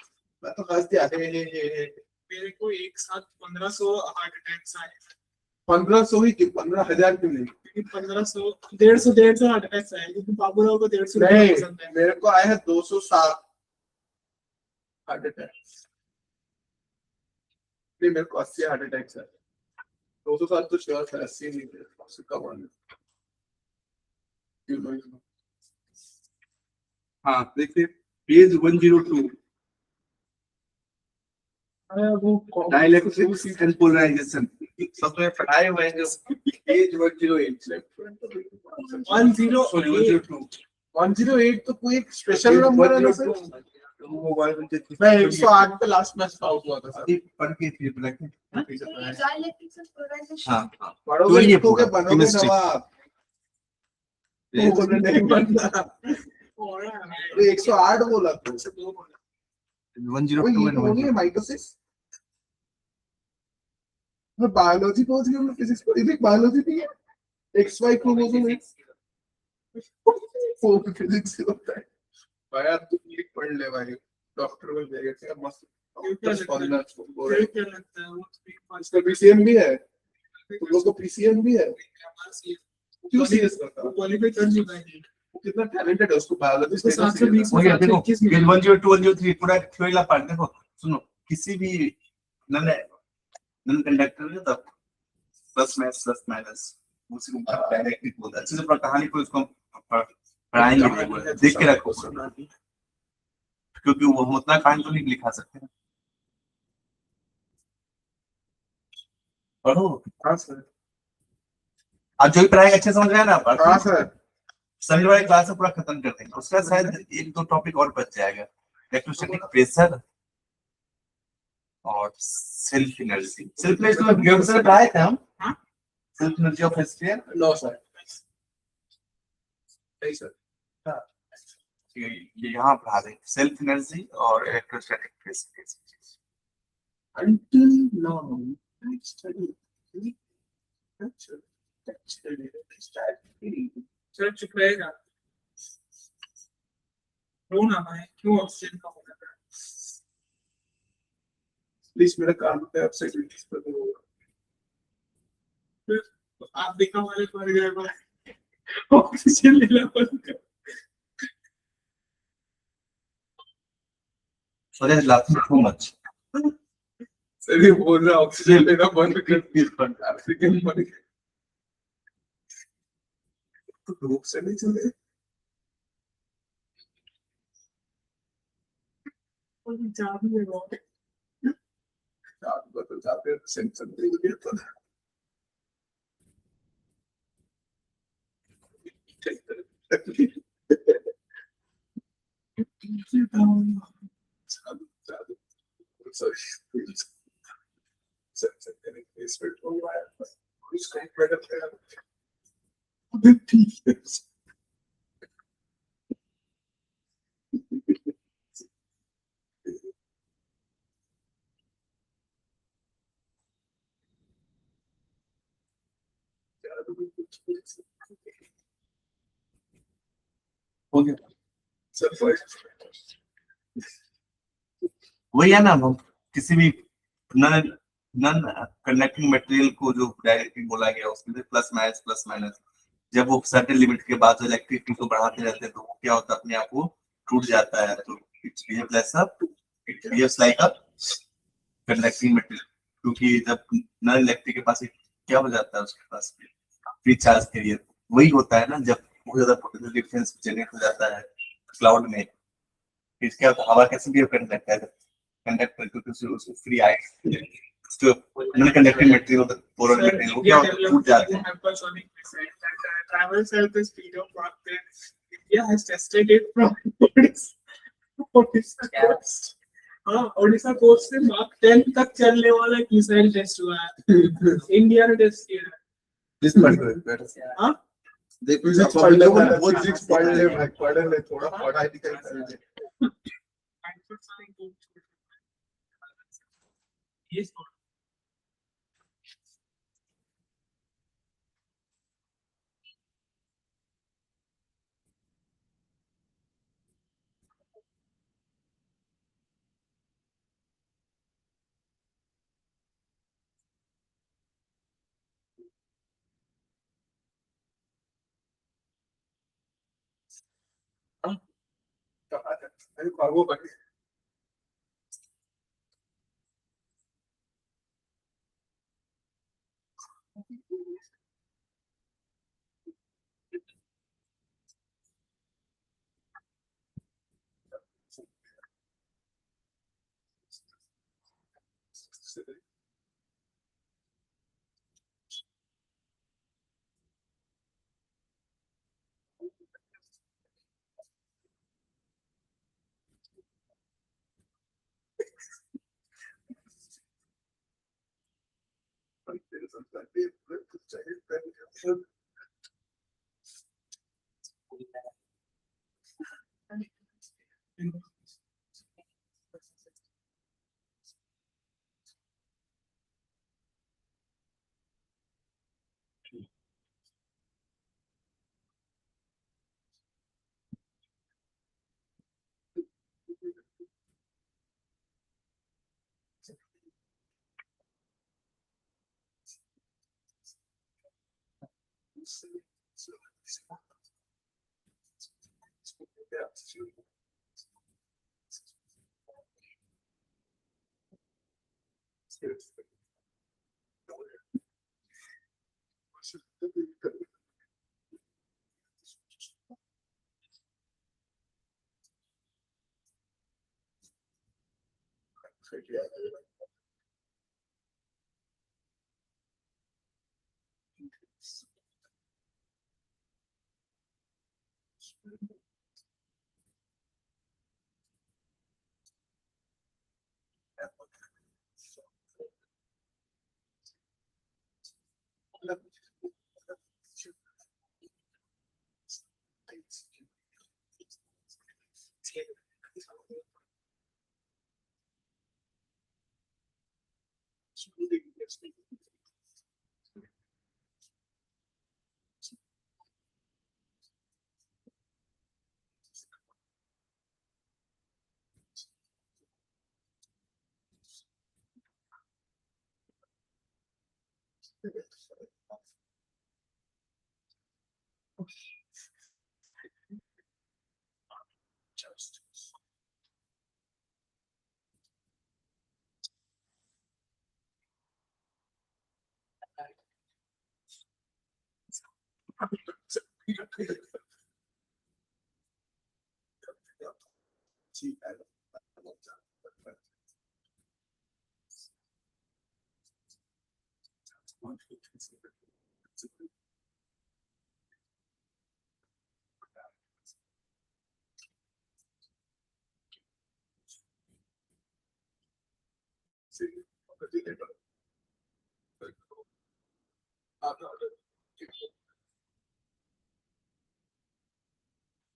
मैं तो हंस दिया हे। मेरे को एक साथ 1500 हार्ट अटैक्स आए। 1500 ही क्यों, 15,000 क्यों नहीं? 1500 150 हार्ट अटैक्स आए क्योंकि बाबूराव को 150 नहीं, पसंद है। मेरे को आए हैं 207 हार्ट अटैक। नहीं, मेरे को 80 हार्ट अटैक्स है। 207 तो श्योर है, 80 नहीं है, उससे कम आने। हाँ देखिए पेज 102 वो डाइलेक्ट्रिक्स एंड पोलराइजेशन सब में पढ़ाए हुए हैं जो पेज 108 102 108 तो कोई एक स्पेशल नंबर है ना सर? मैं 108 पे लास्ट मैच आउट हुआ था सर। पढ़ के फिर रखें। Dialectics and polarization. हाँ हाँ तो पढ़ोगे ये लिखोगे पूरा बनोगे chemistry। नवाब। वो बोले नहीं बनना। तो 108 बोला तो 102 ये and तो नहीं है 102 माइटोसिस। मैं बायोलॉजी पहुंच गया, मैं फिजिक्स पढ़ी थी, बायोलॉजी नहीं है। XY क्रोमोसोम है, वो फिजिक्स से होता है। भाई यार तू लिख पढ़ ले भाई, डॉक्टर को देगा मस्त। इसका PCM भी है, तुम लोग को PCM भी है। क्यों सीरियस करता है? क्वालिफाई कर चुका है। वो कितना टैलेंटेड है, उसको बायोलॉजी उसको 720 हो गया देखो 21 पेज 102 103 पूरा थ्योरी ला पार्ट देखो सुनो किसी भी नन कंडक्टर है तब प्लस माइनस उसी को डायरेक्टली बोलता है अच्छे से कहानी को इसको पढ़ाएंगे देख के रखो क्योंकि वो हम उतना कहानी तो नहीं लिखा सकते पढ़ो। हाँ सर, आज जो भी पढ़ाएगा अच्छे समझ रहे हैं ना आप हाँ सर। शनिवार वाली क्लास से पूरा खत्म कर देंगे उसका शायद एक दो टॉपिक और बच जाएगा इलेक्ट्रोस्टैटिक प्रेशर और सेल्फ एनर्जी तो गिब्स से पढ़ाए थे हम self energy of sphere no sir, नहीं सर। ये यहाँ पढ़ा दें सेल्फ एनर्जी और electrostatic pressure Until now, I studied. Sir चुप रहेगा। रो ना भाई, क्यों ऑक्सीजन का होगा? प्लीज मेरा काम पे वेबसाइट रिलीज कर दो। आप देखा हमारे पर गए भाई ऑक्सीजन लेना बंद कर। So that is laughing too much. Sir ये बोल रहा ऑक्सीजन लेना बंद कर, ऑक्सीजन बंद कर। तो धूप से नहीं चले। चाबी है बहुत। आप बदल जाते हैं सेंसर नहीं दिया तो हो गया सर वही है ना हम किसी भी नन नन कंडक्टिंग मटेरियल को जो डायरेक्टली बोला गया उसमें प्लस माइनस जब वो सर्टेन लिमिट के बाद जो इलेक्ट्रिसिटी को बढ़ाते रहते हैं तो वो क्या होता है अपने आप को टूट जाता है तो it's behaves like a conducting material क्योंकि जब नन इलेक्ट्रिक के पास एक क्या हो जाता है उसके पास रिचार्ज के लिए? वही होता है ना, जब बहुत ज्यादा पोटेंशियल डिफरेंस जनरेट हो जाता है क्लाउड में, फिर क्या होता है, हवा कैसे भी कंडक्ट है, कंडक्ट करके उसको फ्री आए उसको नॉन कंडक्टिंग मटेरियल होता है, पोरल मटेरियल, वो क्या होता है, टूट जाते हैं। Hypersonic missile that travels at the speed of Mach 10. India has tested it from Odisha coast. हाँ, ओडिशा कोस्ट से Mach 10 तक चलने वाला एक मिसाइल टेस्ट हुआ है। इंडिया ने टेस्ट किया है। दिस पर्टिकुलर हाँ, देखो Physics पढ़ ले भाई, वो physics पढ़ ले भाई, पढ़ ले थोड़ा, पढ़ाई लिखाई कर ले। hypersonic boom. Yes. अरे भागो भाई।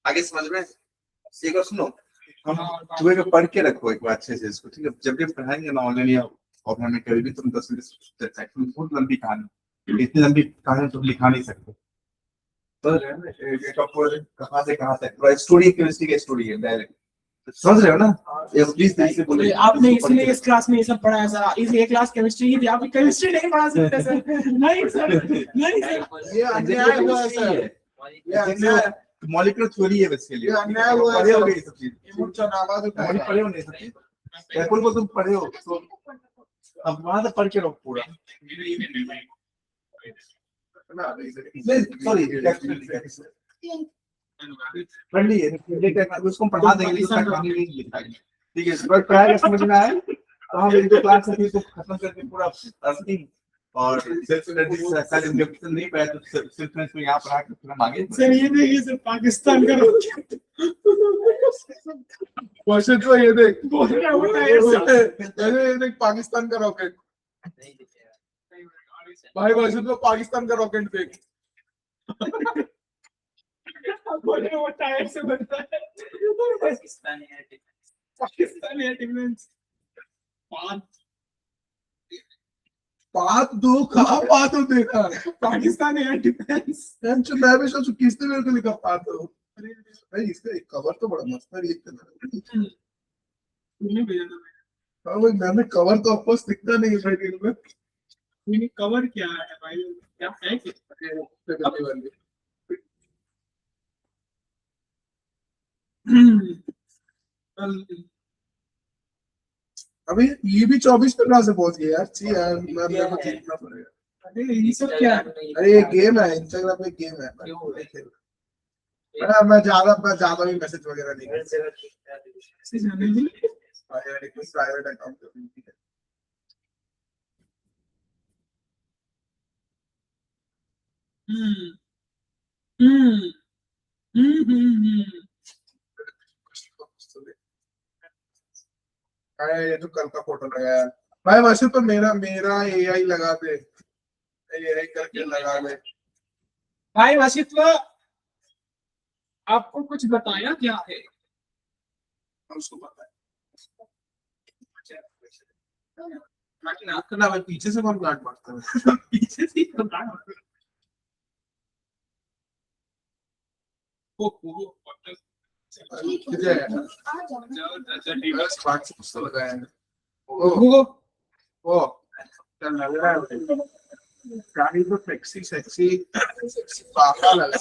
आगे समझ में? एक और सुनो, हम तुम्हें को पढ़ के रखो एक बार अच्छे से इसको, ठीक है? जब भी पढ़ाएंगे ना ऑनलाइन या ऑफलाइन में कभी भी, तुम 10 मिनट बहुत लंबी कहानी, इतनी लंबी कहानी तुम लिखा नहीं सकते। तो कहाँ से कहाँ तक पूरा स्टोरी, केमिस्ट्री की स्टोरी है डायरेक्ट, समझ रहे हो ना? ये प्लीज से बोलिए। आपने इसलिए इस क्लास में ये सब पढ़ा है सर, इस ये क्लास केमिस्ट्री की थी, आप केमिस्ट्री नहीं पढ़ा सकते सर। नहीं सर, नहीं सर, ये अन्याय हुआ है सर, ये अन्याय, मॉलिक्यूलर थ्योरी है इसके लिए, ये अन्याय हुआ है पढ़े सर। होगे ये सब चीज, मुझे आवाज उठाया। पढ़े हो नहीं सब चीज, कैलकुलस को तुम पढ़े हो, तो अब वहां से पढ़ के रहो पूरा। फ्रेंडली है, उसको पढ़ा देंगे तो कहानी नहीं लिखाएंगे, ठीक है। बट ट्राई समझ में आए तो हम एक दो क्लास में तो खत्म करके पूरा अर्थिंग और सेल्फ इंजेक्शन नहीं पाया तो सिर्फ में यहाँ पर आकर फिर हम आगे सर ये देखिए सर पाकिस्तान का वर्षित तो ये देख बोल रहा होता है सर। ये देख पाकिस्तान का रॉकेट भाई, वर्षित तो पाकिस्तान का रॉकेट देख बोल रहा वो टायर से बनता है Pakistan air defence Pakistan air defence बात दो कहाँ बात हो देखा पाकिस्तान एयर डिफेंस टेंशन मैं भी सोचू किसने मेरे को लिखा बात हो भाई, इसका कवर तो बड़ा मस्त है लिखते हैं। तुमने भेजा था हाँ भाई, मैंने कवर तो ऑफकोर्स दिखता नहीं है भाई रील में। मैंने कवर क्या है भाई क्या है कि करने वाली अभी ये भी 24 पे कहाँ से पहुंच गया यार। ची यार, मैं मेरे को देखना पड़ेगा। अरे ये सब क्या है अरे ये गेम है, इंस्टाग्राम पे गेम है। मैं ज्यादा भी मैसेज वगैरह नहीं करता। ऐसे जाने दीजिए यार एक प्राइवेट अकाउंट है। हम्म हम्म हम्म ये तो कल का फोटो लगाया भाई। वैसे तो मेरा एआई लगा दे, एआई करके लगा दे। भाई वशित्व आपको कुछ बताया क्या है उसको पता है ना भाई, पीछे से कौन गांठ मारता है। पीछे से ही तो गाना किधर है? आ जाओ बस बात से कुछ तो लगाया है। वो ओ क्या लग रहा है गाड़ी तो सेक्सी पापा लगा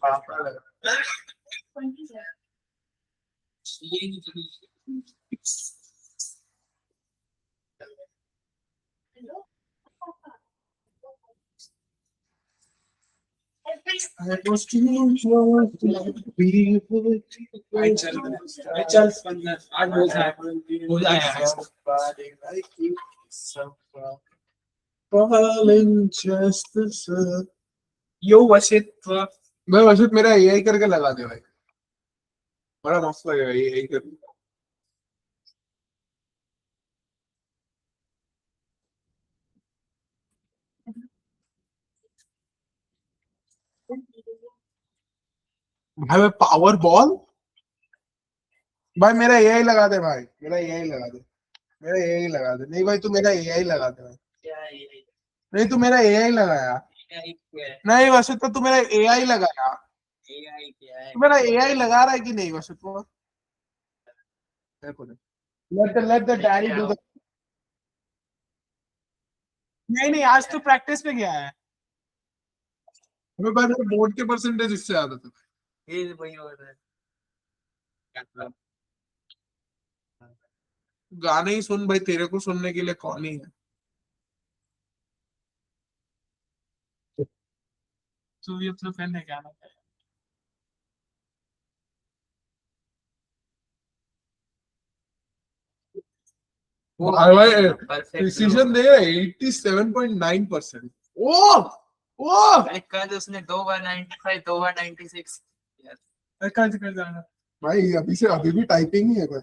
पापा लगा। I was too young to be चल स्पंदन आज हो जाए like you so far. Falling just the sun. यो वशित्व मैं वैसे मेरा एआई करके लगा दे भाई, बड़ा मस्त लगेगा एआई करके। भाई पावर बॉल भाई, मेरा एआई लगा दे भाई, मेरा एआई लगा दे, मेरा एआई लगा दे। नहीं भाई तू मेरा एआई लगा दे भाई, क्या है ये नहीं तू मेरा एआई लगाया, AI क्या है नहीं वैसे तो तू मेरा एआई लगाया, AI क्या है तू मेरा एआई लगा रहा है कि नहीं वैसे तो। let the daddy do the नहीं आज तो प्रैक्टिस पे गया है भाई मेरे बोर्ड के परसेंटेज इससे ज्यादा था। ये वही हो रहा है गाने ही सुन भाई, तेरे को सुनने के लिए कौन ही है। तू भी अपना फैन है क्या ना भाई परफेक्ट प्रिसीजन दे 87.9%। ओ ओ कल उसने 2 बार 95 2 बार 96 कर जाना भाई अभी से अभी भी टाइपिंग ही है भाई।